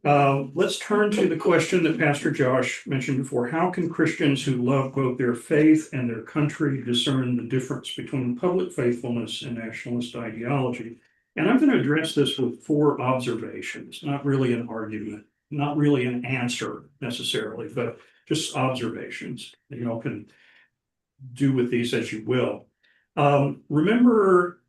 Let's turn to the question that Pastor Josh mentioned before. How can Christians who love both their faith and their country discern the difference between public faithfulness and nationalist ideology? And I'm going to address this with 4 observations, not really an argument, not really an answer necessarily, but just observations. You all can do with these as you will. Remember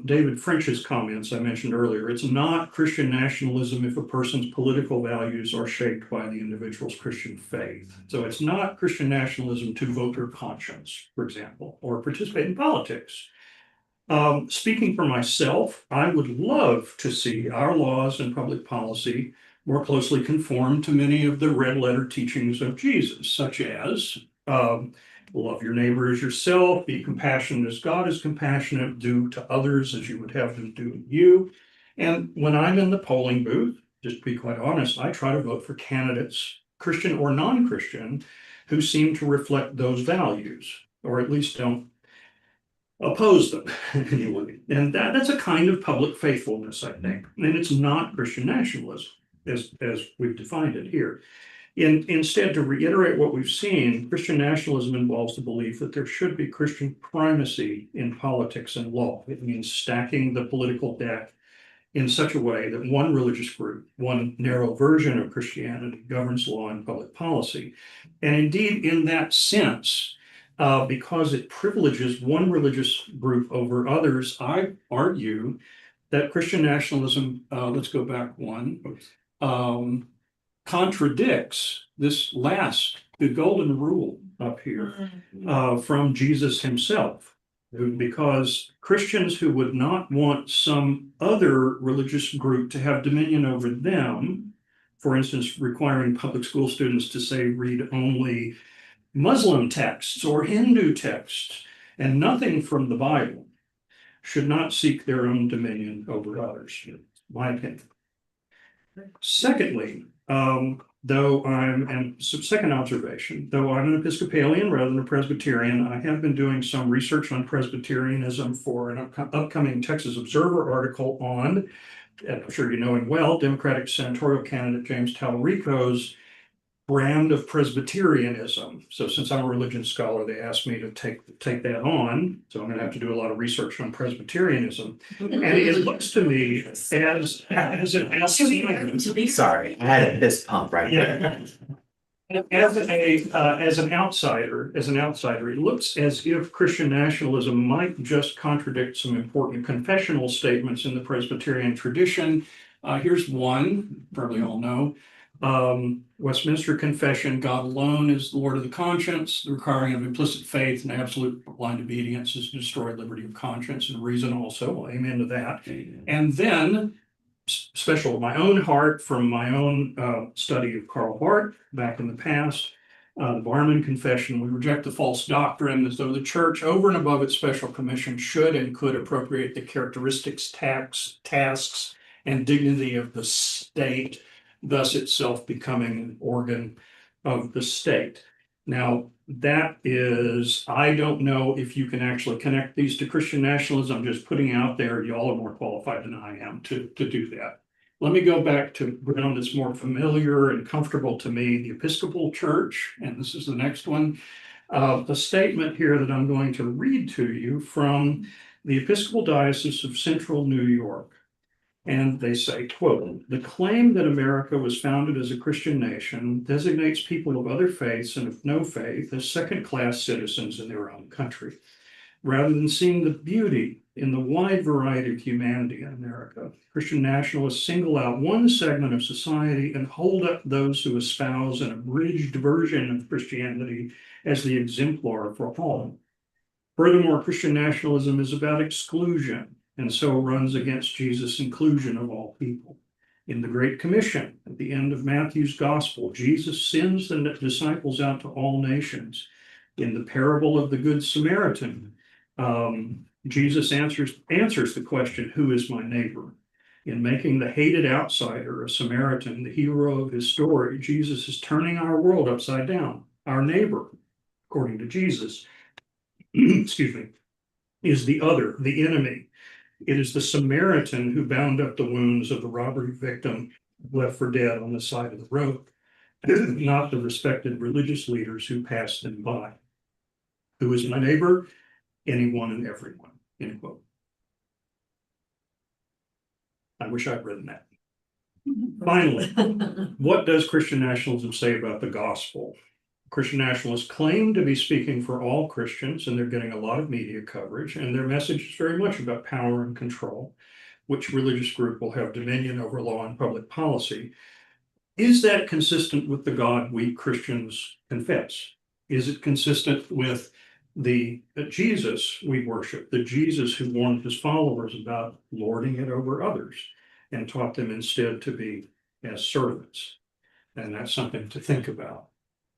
David French's comments I mentioned earlier. It's not Christian nationalism if a person's political values are shaped by the individual's Christian faith. So it's not Christian nationalism to vote their conscience, for example, or participate in politics. Speaking for myself, I would love to see our laws and public policy more closely conform to many of the red letter teachings of Jesus, such as love your neighbor as yourself, be compassionate as God is compassionate, do to others as you would have them do to you. And when I'm in the polling booth, just to be quite honest, I try to vote for candidates, Christian or non-Christian, who seem to reflect those values, or at least don't oppose them anyway. And that's a kind of public faithfulness, I think. And it's not Christian nationalism, as we've defined it here. Instead, to reiterate what we've seen, Christian nationalism involves the belief that there should be Christian primacy in politics and law. It means stacking the political deck in such a way that one religious group, one narrow version of Christianity, governs law and public policy. And indeed, in that sense, because it privileges one religious group over others, I argue that Christian nationalism, let's go back one, contradicts this the golden rule up here from Jesus himself, because Christians who would not want some other religious group to have dominion over them, for instance, requiring public school students to say read only Muslim texts or Hindu texts and nothing from the Bible, should not seek their own dominion over others, my opinion. Secondly, second observation, though I'm an Episcopalian rather than a Presbyterian, I have been doing some research on Presbyterianism for an upcoming Texas Observer article on, and I'm sure you know him well, Democratic senatorial candidate James Talarico's brand of Presbyterianism. So since I'm a religion scholar, they asked me to take that on. So I'm going to have to do a lot of research on Presbyterianism. And it looks to me as an outsider. Sorry, I had a fist pump right there. As an outsider, it looks as if Christian nationalism might just contradict some important confessional statements in the Presbyterian tradition. Here's one, probably all know. Westminster Confession, God alone is the Lord of the conscience. The requiring of implicit faith and absolute blind obedience is to destroy liberty of conscience and reason also. Amen to that. And then, special to my own heart from my own study of Karl Barth back in the past, the Barmen Confession, we reject the false doctrine as though the church, over and above its special commission, should and could appropriate the characteristics, tasks, and dignity of the state, thus itself becoming an organ of the state. Now, that is, I don't know if you can actually connect these to Christian nationalism. I'm just putting out there, y'all are more qualified than I am to do that. Let me go back to ground that's more familiar and comfortable to me, the Episcopal Church, and this is the next one. The statement here that I'm going to read to you from the Episcopal Diocese of Central New York. And they say, quote, the claim that America was founded as a Christian nation designates people of other faiths and of no faith as second-class citizens in their own country, rather than seeing the beauty in the wide variety of humanity in America. Christian nationalists single out one segment of society and hold up those who espouse an abridged version of Christianity as the exemplar for all. Furthermore, Christian nationalism is about exclusion, and so runs against Jesus' inclusion of all people. In the Great Commission, at the end of Matthew's Gospel, Jesus sends the disciples out to all nations. In the parable of the Good Samaritan, Jesus answers the question, who is my neighbor? In making the hated outsider, a Samaritan, the hero of his story, Jesus is turning our world upside down. Our neighbor, according to Jesus, excuse me, is the other, the enemy. It is the Samaritan who bound up the wounds of the robbery victim left for dead on the side of the road, not the respected religious leaders who passed them by. Who is my neighbor? Anyone and everyone, end quote. I wish I'd written that. Finally, what does Christian nationalism say about the gospel? Christian nationalists claim to be speaking for all Christians, and they're getting a lot of media coverage, and their message is very much about power and control, which religious group will have dominion over law and public policy. Is that consistent with the God we Christians confess? Is it consistent with the Jesus we worship, the Jesus who warned his followers about lording it over others and taught them instead to be as servants? And that's something to think about.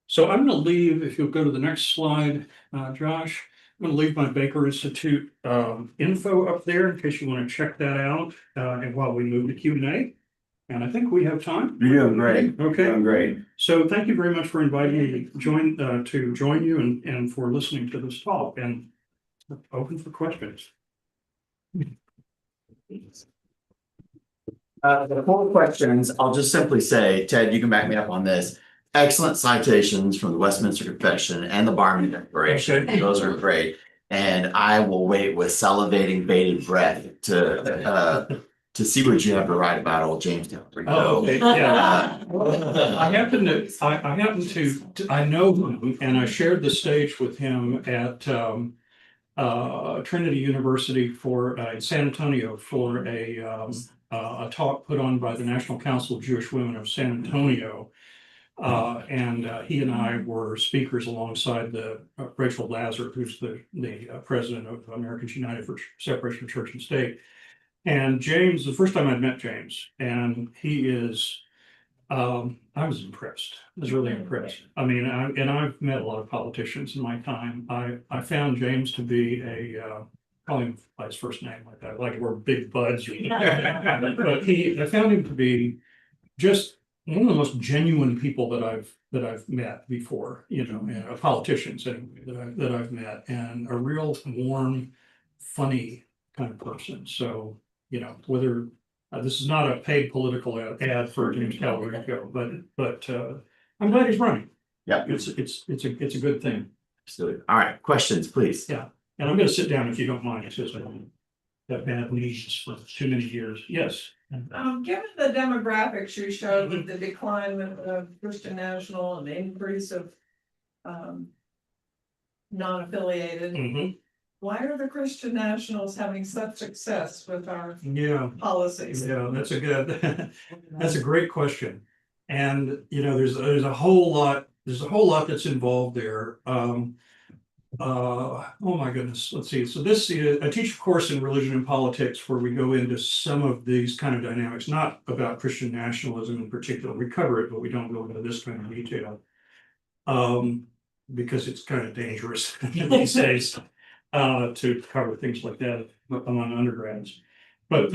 So I'm going to leave, if you'll go to the next slide, Josh, I'm going to leave my Baker Institute info up there in case you want to check that out. And while we move to Q&A, and I think we have time. You're doing great. Okay. Doing great. So thank you very much for inviting me to join you and for listening to this talk, and open for questions. Before questions, I'll just simply say, Ted, you can back me up on this. Excellent citations from the Westminster Confession and the Barmen Declaration. Okay. Those are great. And I will wait with salivating bated breath to see what you have to write about old Jamestown. Oh, okay, yeah. I happen to, I know him, and I shared the stage with him at Trinity University for in San Antonio for a talk put on by the National Council of Jewish Women of San Antonio. And he and I were speakers alongside the Rachel Lazar, who's the president of Americans United for Separation of Church and State. And James, the first time I'd met James, and he is, I was impressed. I was really impressed. I mean, I've met a lot of politicians in my time. I found James to be calling him by his first name like that, like we're big buds. But I found him to be just one of the most genuine people that I've met before, politicians that I've met, and a real warm, funny kind of person. So, whether this is not a paid political ad for James Calvary, but I'm glad he's running. Yeah, It's a good thing. absolutely. All right, questions, please. Yeah, and I'm going to sit down if you don't mind. It's just that bad knees for too many years. Yes. Given the demographics you showed with the decline of Christian National and the increase of non-affiliated, Mhm. why are the Christian Nationals having such success with our Yeah. policies? Yeah, that's a great question. And, there's a whole lot that's involved there. Oh my goodness, let's see. So I teach a course in religion and politics where we go into some of these kind of dynamics, not about Christian nationalism in particular. We cover it, but we don't go into this kind of detail. Because it's kind of dangerous these days to cover things like that among undergrads. But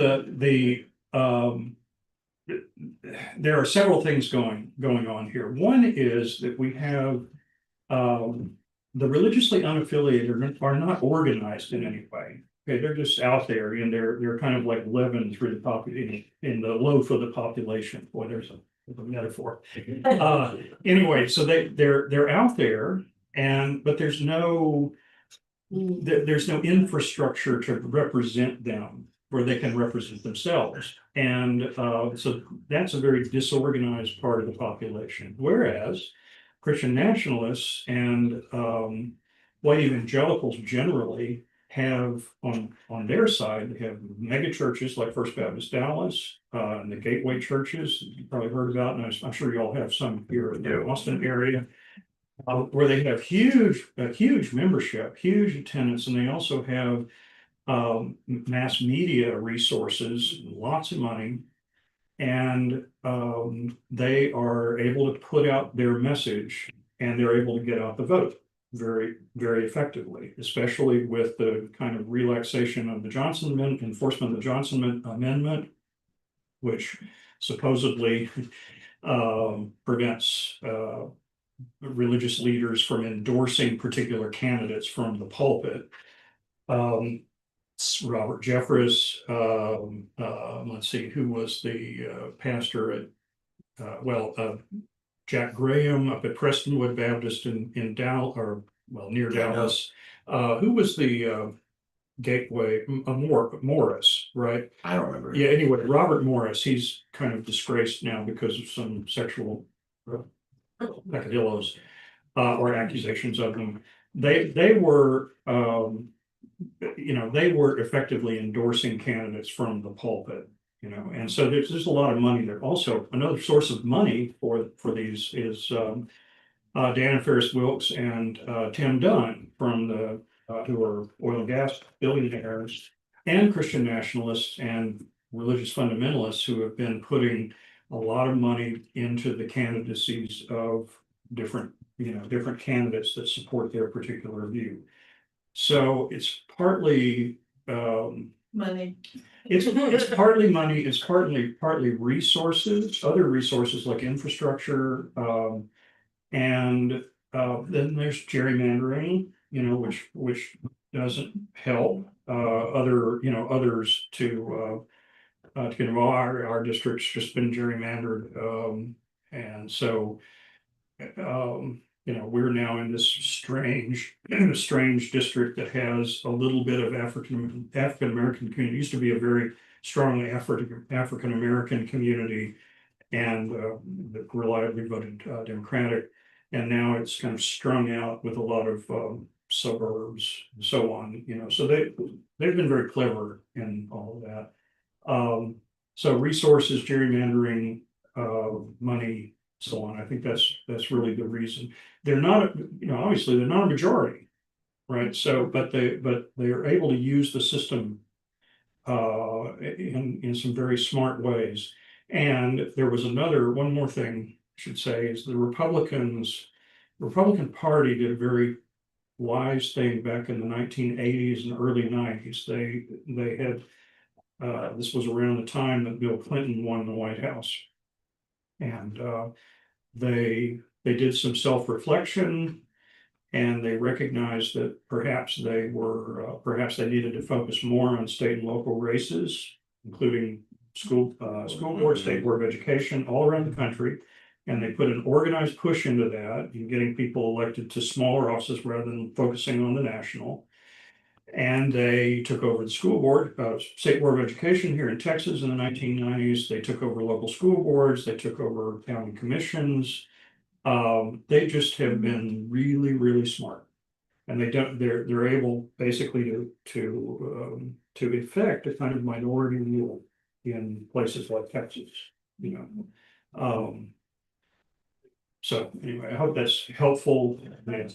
there are several things going on here. One is that we have the religiously unaffiliated are not organized in any way. Okay, they're just out there, and they're kind of like leaven through the population in the loaf of the population. Boy, there's a metaphor. Anyway, so they're out there, but there's no infrastructure to represent them where they can represent themselves. And so that's a very disorganized part of the population. Whereas Christian nationalists and white evangelicals generally have on their side, they have mega churches like First Baptist Dallas, and the gateway churches you probably heard about, and I'm sure you all have some here in the Austin area, where they have huge membership, huge attendance, and they also have mass media resources, lots of money, and they are able to put out their message, and they're able to get out the vote very, very effectively, especially with the kind of relaxation of the Johnson Amendment, enforcement of the Johnson Amendment, which supposedly prevents religious leaders from endorsing particular candidates from the pulpit. Robert Jeffress, let's see, who was the pastor Jack Graham up at Prestonwood Baptist in Dallas, or well, near Dallas. Who was the Gateway, Morris, right? I don't remember. Yeah, anyway, Robert Morris, he's kind of disgraced now because of some sexual peccadillos or accusations of them. They were, they were effectively endorsing candidates from the pulpit, and so there's a lot of money there. Also, another source of money for these is Dan and Ferris Wilkes and Tim Dunn from the who are oil and gas billionaires and Christian nationalists and religious fundamentalists who have been putting a lot of money into the candidacies of different candidates that support their particular view. So it's partly Money. it's partly money, it's partly resources, other resources like infrastructure, and then there's gerrymandering, which doesn't help others to get involved. Our district's just been gerrymandered, and so we're now in this strange district that has a little bit of African American community. It used to be a very strongly African American community, and reliably voted Democratic. And now it's kind of strung out with a lot of suburbs and so on. So they've been very clever in all of that. So resources, gerrymandering, money, so on. I think that's really the reason. They're not, obviously they're not a majority, right? So, but they are able to use the system in some very smart ways. And there was one more thing I should say, is the Republican Party did a very wise thing back in the 1980s and early 90s. They had this was around the time that Bill Clinton won the White House, and they did some self-reflection, and they recognized that perhaps they needed to focus more on state and local races, including school board, state board of education, all around the country. And they put an organized push into that in getting people elected to smaller offices rather than focusing on the national. And they took over the school board, state board of education here in Texas in the 1990s. They took over local school boards. They took over county commissions. They just have been really, really smart, and they're able basically to effect a kind of minority rule in places like Texas, So anyway, I hope that's helpful. Yeah.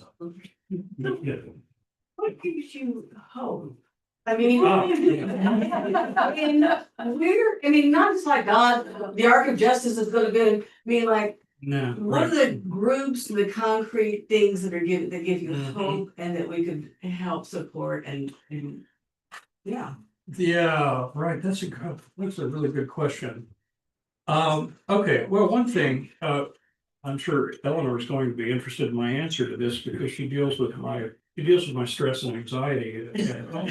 What gives you hope? I mean, Ah, not just like God, the arc of justice is gonna be, like, No, what are right. the groups, the concrete things that give you Mhm. hope and that we could help support and, yeah. Yeah, right. That's a really good question. Okay, well, one thing, I'm sure Eleanor is going to be interested in my answer to this because she deals with my stress and anxiety. What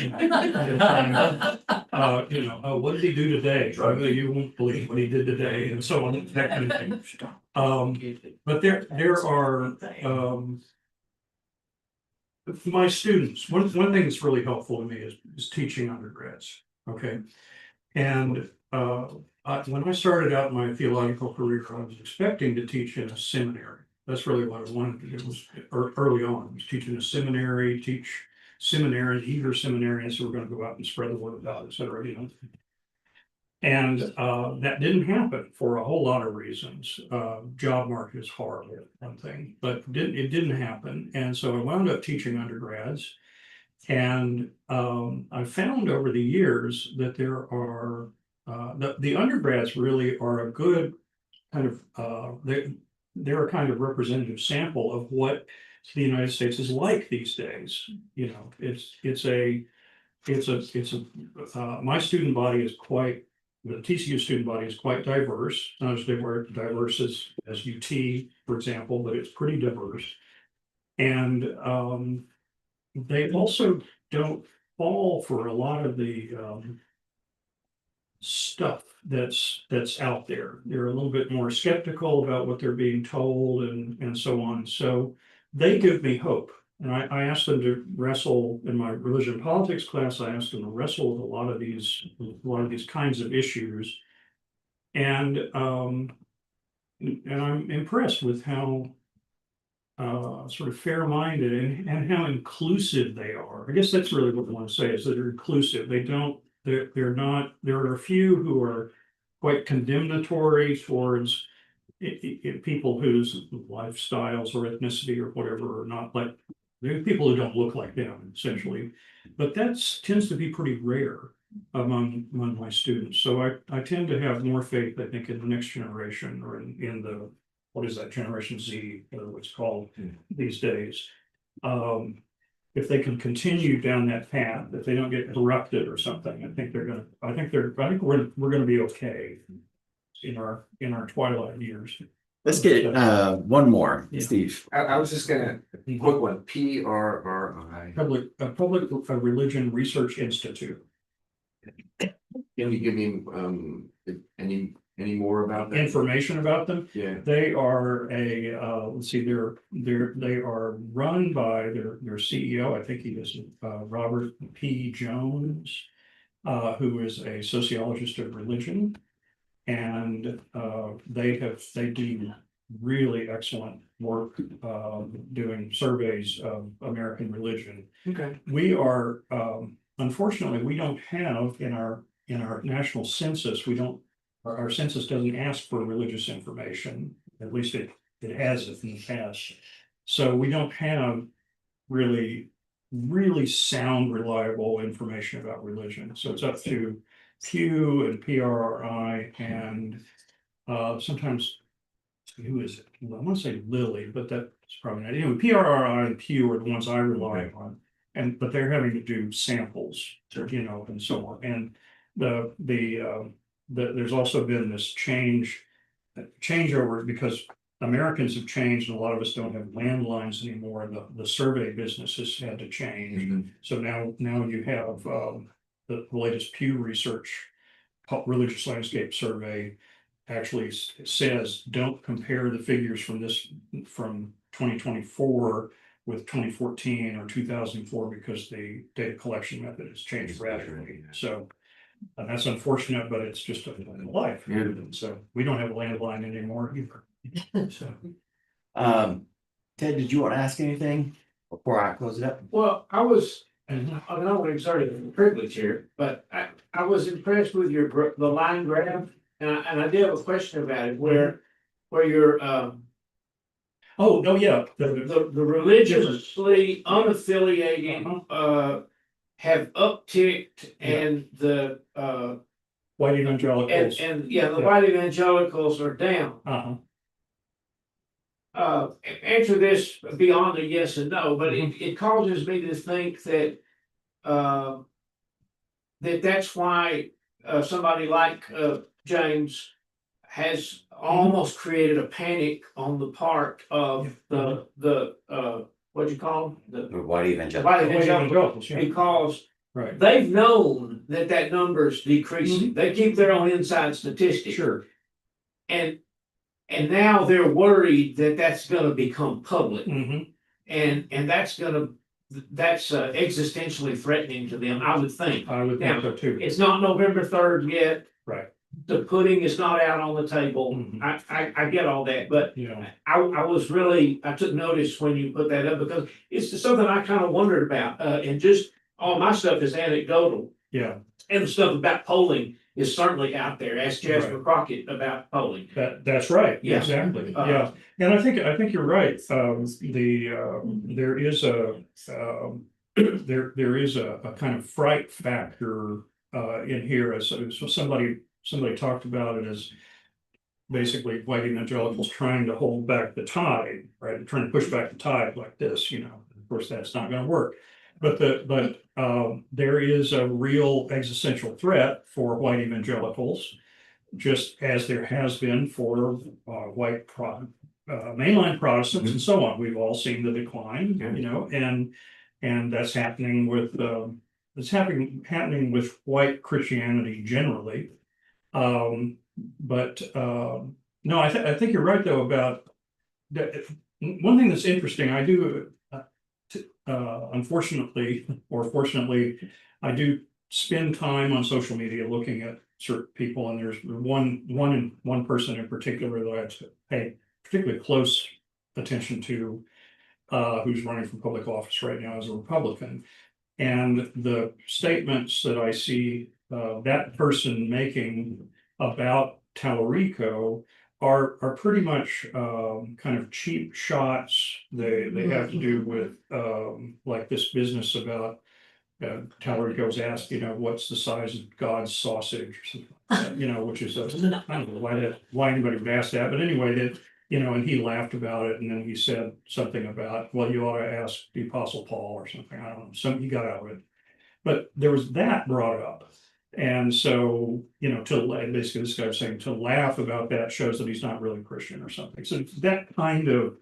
did he do today? You won't believe what he did today, and so on, that kind of thing. But there are my students. One thing that's really helpful to me is teaching undergrads. Okay, and when I started out my theological career, I was expecting to teach in a seminary. That's really what I wanted to do. Was early on, was teaching a seminary, teach seminarians, eager seminarians who were going to go out and spread the word of God, et cetera. And that didn't happen for a whole lot of reasons. Job market is horrible, one thing, but it didn't happen. And so I wound up teaching undergrads. And I found over the years that there are the undergrads really are a good kind of they're a kind of representative sample of what the United States is like these days. My student body is the TCU student body is quite diverse. Not as diverse as UT, for example, but it's pretty diverse. And they also don't fall for a lot of the stuff that's out there. They're a little bit more skeptical about what they're being told and so on. So they give me hope. And I asked them to wrestle in my religion and politics class. I asked them to wrestle with a lot of these kinds of issues. And I'm impressed with how sort of fair-minded and how inclusive they are. I guess that's really what I want to say, is that they're inclusive. They're not, there are a few who are quite condemnatory towards people whose lifestyles or ethnicity or whatever are not like, there are people who don't look like them, essentially. But that tends to be pretty rare among my students. So I tend to have more faith, I think, in the next generation, or in the, what is that, Generation Z, whatever it's called these days. If they can continue down that path, if they don't get corrupted or something, I think we're gonna be okay in our twilight years. Let's get one more, Yeah. Steve. I was just gonna, quick one, PRRI. Public Religion Research Institute. Can you give me any more about that? Information about them. Yeah. They are let's see, they are run by their CEO, I think he is Robert P. Jones, who is a sociologist of religion. And they do really excellent work doing surveys of American religion. Okay. We are unfortunately, we don't have in our national census, our census doesn't ask for religious information. At least it has in the past. So we don't have really sound, reliable information about religion. So it's up to Pew and PRRI and sometimes, who is it? Well, I want to say Lilly, but that's probably not. Anyway, PRRI and Pew are the ones I rely on, but they're having to do samples, and so on. And there's also been this changeover because Americans have changed, and a lot of us don't have landlines anymore. The survey business has had to change. So now you have the latest Pew Research Religious Landscape Survey actually says don't compare the figures from 2024 with 2014 or 2004 because the data collection method has changed radically. So that's unfortunate, but it's just a life. Yeah. So we don't have a landline anymore either. So Ted, did you want to ask anything before I close it up? Well, I don't want to exert a privilege here, but I was impressed with the line graph, and I did have a question about it, where your oh yeah, the religiously unaffiliated have upticked, and the white evangelicals. and the white evangelicals are down. Answer this beyond a yes and no, but it causes me to think that that's why somebody like James has almost created a panic on the part of the what do you call them? The white evangelical. White evangelicals, because Right. they've known that number's decreasing. They keep their own inside statistics. Sure. And now they're worried that that's gonna become public. And that's existentially threatening to them, I would think. I would think so too. It's not November 3rd yet. Right. The pudding is not out on the table. I get all that, but Yeah. I took notice when you put that up because it's just something I kind of wondered about. And just all my stuff is anecdotal. Yeah. And the stuff about polling is certainly out there. Ask Jasper Right. Crockett about polling. That's right. Yeah. Exactly. Yeah. And I think you're right. There is a kind of fright factor in here. So somebody talked about it as basically white evangelicals trying to hold back the tide, right? Trying to push back the tide like this, Of course, that's not going to work. But there is a real existential threat for white evangelicals, just as there has been for white mainline Protestants and so on. We've all seen the decline, and that's happening with white Christianity generally. No, I think you're right though about that. One thing that's interesting, I do, unfortunately or fortunately, I do spend time on social media looking at certain people, and there's one person in particular that I pay particularly close attention to, who's running for public office right now as a Republican. And the statements that I see that person making about Tallarico are pretty much kind of cheap shots. They have to do with like this business about Tallarico's asked, what's the size of God's sausage or something like that, which is I don't know why anybody would ask that, but anyway, that and he laughed about it, and then he said something about, well, you ought to ask the Apostle Paul or something. I don't know. He got out of it. But there was that brought up. And so, basically this guy was saying to laugh about that shows that he's not really Christian or something. So it's that kind of,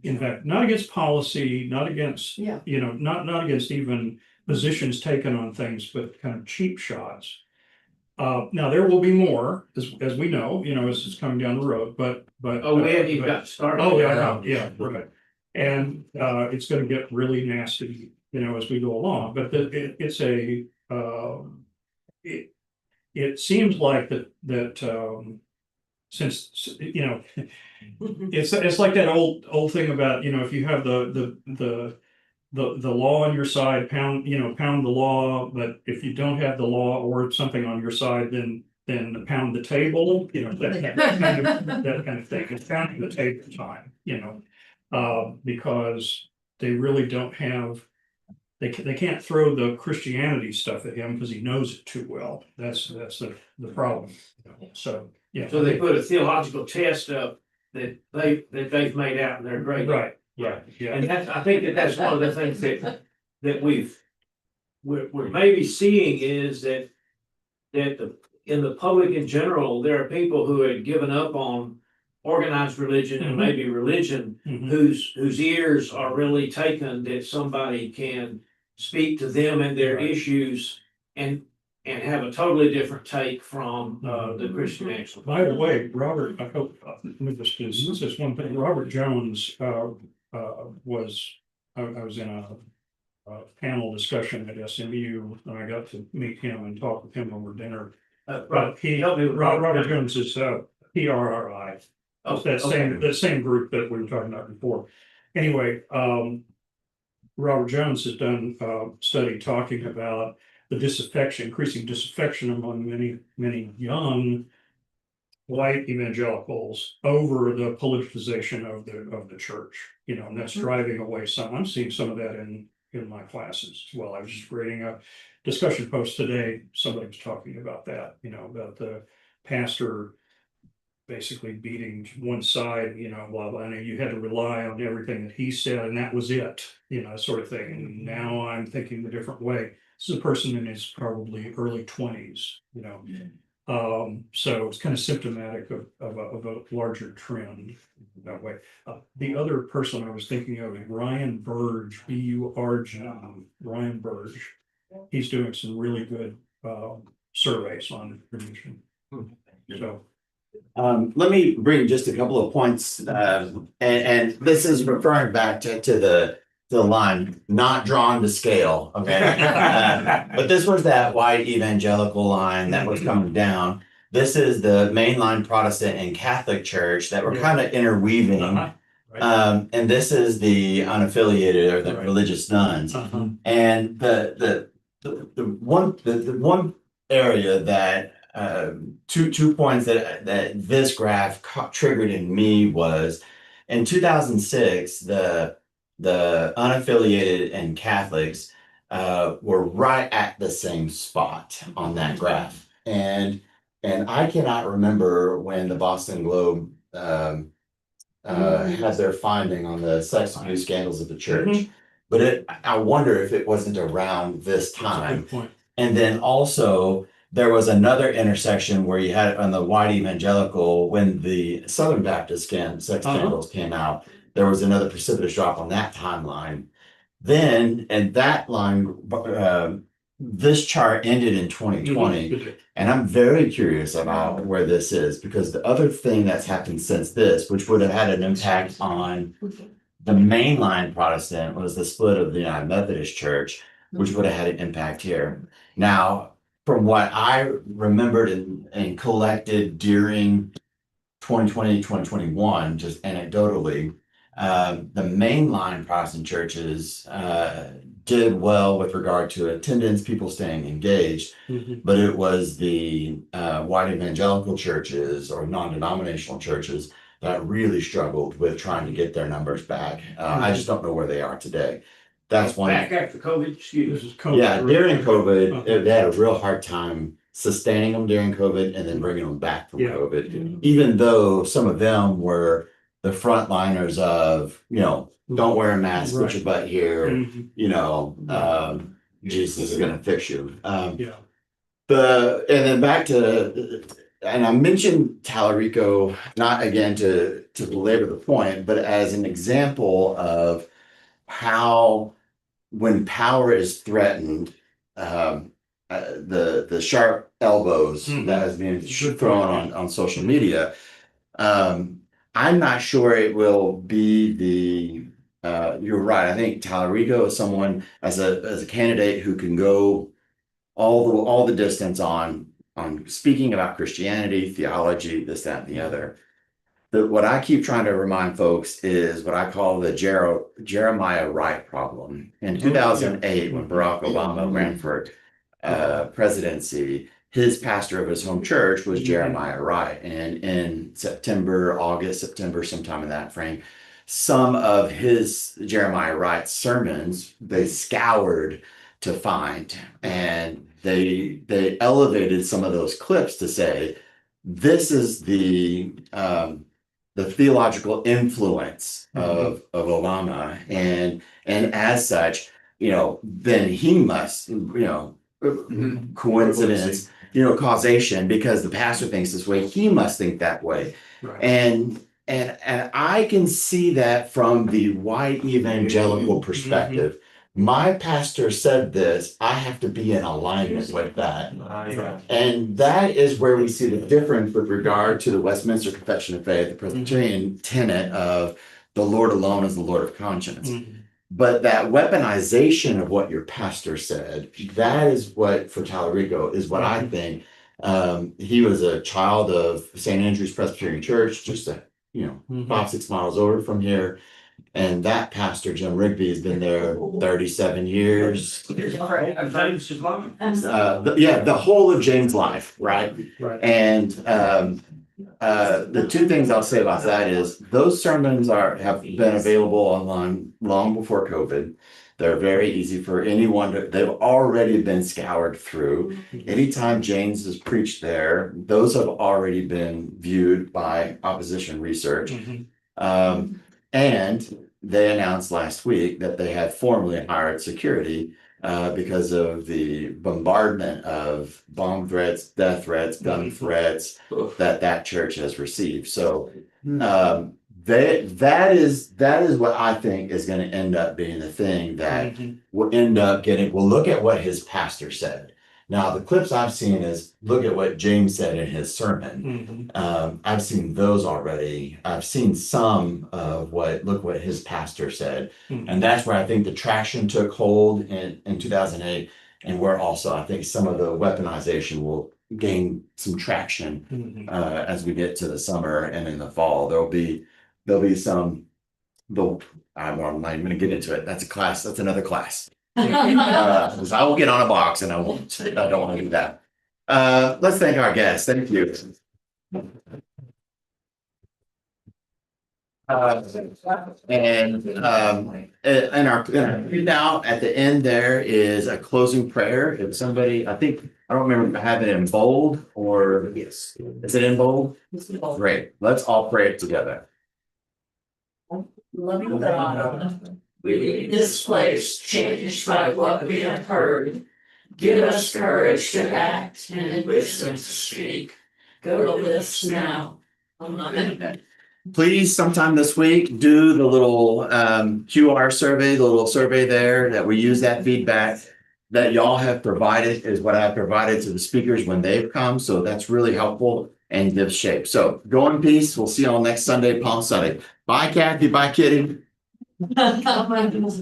in fact, not against policy, not against, not against even positions taken on things, but kind of cheap shots. Now there will be more, as we know, as it's coming down the road, but. Oh, we haven't even got started. Oh, yeah, right. And it's gonna get really nasty, as we go along, but it seems like that since, it's like that old thing about, if you have the law on your side, pound the law, but if you don't have the law or something on your side, then pound the table, that kind of thing. It's pounding the table time, because they really don't have, they can't throw the Christianity stuff at him because he knows it too well. That's the problem. So, yeah. So they put a theological test up that they've made out, and they're great. Right, yeah. And I think that's one of the things that we're maybe seeing is that in the public in general, there are people who had given up on organized religion and maybe religion, whose ears are really taken that somebody can speak to them and their issues and have a totally different take from the Christian action. By the way, Robert, I hope, let me just this one thing. Robert Jones was in a panel discussion at SMU, and I got to meet him and talk with him over dinner. But Robert Jones is PRRI. That same group that we were talking about before. Anyway, Robert Jones has done a study talking about the increasing disaffection among many young white evangelicals over the politicization of the church, and that's driving away some. I'm seeing some of that in my classes as well. I was just reading a discussion post today. Somebody was talking about that, about the pastor basically beating one side, blah, blah, and you had to rely on everything that he said, and that was it, sort of thing. And now I'm thinking a different way. This is a person in his probably early 20s, so it's kind of symptomatic of a larger trend that way. The other person I was thinking of is Ryan Burge, B-U-R-G, Ryan Burge. He's doing some really good surveys on religion. So. Let me bring just a couple of points, and this is referring back to the line, not drawn to scale, okay? But this was that white evangelical line that was coming down. This is the mainline Protestant and Catholic Church that were kind of interweaving. Right. And this is the unaffiliated or the religious nuns. And the one area that two points that this graph triggered in me was in 2006, the unaffiliated and Catholics were right at the same spot on that graph. And I cannot remember when the Boston Globe had their finding on the sex abuse scandals of the church. But I wonder if it wasn't around this time. That's a good point. And then also there was another intersection where you had on the white evangelical when the Southern Baptist sex scandals came out. There was another precipitous drop on that timeline. Then, and that line this chart ended in 2020. And I'm very curious about where this is, because the other thing that's happened since this, which would have had an impact on the mainline Protestant, was the split of the United Methodist Church, which would have had an impact here. Now, from what I remembered and collected during 2020, 2021, just anecdotally, the mainline Protestant churches did well with regard to attendance, people staying engaged, but it was the white evangelical churches or non-denominational churches that really struggled with trying to get their numbers back. I just don't know where they are today. That's one. Back after COVID, excuse me. Yeah, during COVID, they had a real hard time sustaining them during COVID and then bringing them back from COVID. Even though some of them were the frontliners of, don't wear a mask, put your butt here, Jesus is gonna fix you. And then back to, and I mentioned Tallarico, not again to belabor the point, but as an example of how when power is threatened, the sharp elbows that has been thrown on social media, I'm not sure it will be you're right. I think Tallarico is someone as a candidate who can go all the distance on speaking about Christianity, theology, this, that, and the other. What I keep trying to remind folks is what I call the Jeremiah Wright problem. In 2008, when Barack Obama ran for presidency, his pastor of his home church was Jeremiah Wright. And in August, September, sometime in that frame, some of his Jeremiah Wright sermons, they scoured to find, and they elevated some of those clips to say, this is the theological influence of Obama, and as such, then he must, coincidence, causation, because the pastor thinks this way, he must think that way. Right. And I can see that from the white evangelical perspective. My pastor said this, I have to be in alignment with that. And that is where we see the difference with regard to the Westminster Confession of Faith, the Presbyterian tenet of the Lord alone is the Lord of conscience. But that weaponization of what your pastor said, that is what, for Tallarico, is what I think. He was a child of St. Andrew's Presbyterian Church, just 5-6 miles over from here. And that pastor, Jim Rigby, has been there 37 years. James' life. The whole of James' life, right? And the two things I'll say about that is those sermons have been available online long before COVID. They're very easy for anyone they've already been scoured through. Anytime James has preached there, those have already been viewed by opposition research. And they announced last week that they had formally hired security because of the bombardment of bomb threats, death threats, gun threats that church has received. So that is what I think is going to end up being the thing that will end up we'll look at what his pastor said. Now, the clips I've seen is look at what James said in his sermon. I've seen those already. I've seen some of look what his pastor said. And that's where I think the traction took hold in 2008. And where also I think some of the weaponization will gain some traction as we get to the summer and in the fall. There'll be some, I'm not even going to get into it. That's a class. That's another class. I will get on a box and I don't want to do that. Let's thank our guests. Thank you. And our now at the end there is a closing prayer. If somebody, I don't remember having it in bold or yes, is it in bold? Great. Let's all pray it together. Loving God, we leave this place changed by what we have heard. Give us courage to act and wisdom to speak. Go with us now. Amen. Please, sometime this week, do the little QR survey, the little survey there that we use that feedback. that y'all have provided is what I've provided to the speakers when they've come. So that's really helpful and gives shape. So go in peace. We'll see you all next Sunday, Palm Sunday. Bye, Kathy. Bye, Kitty.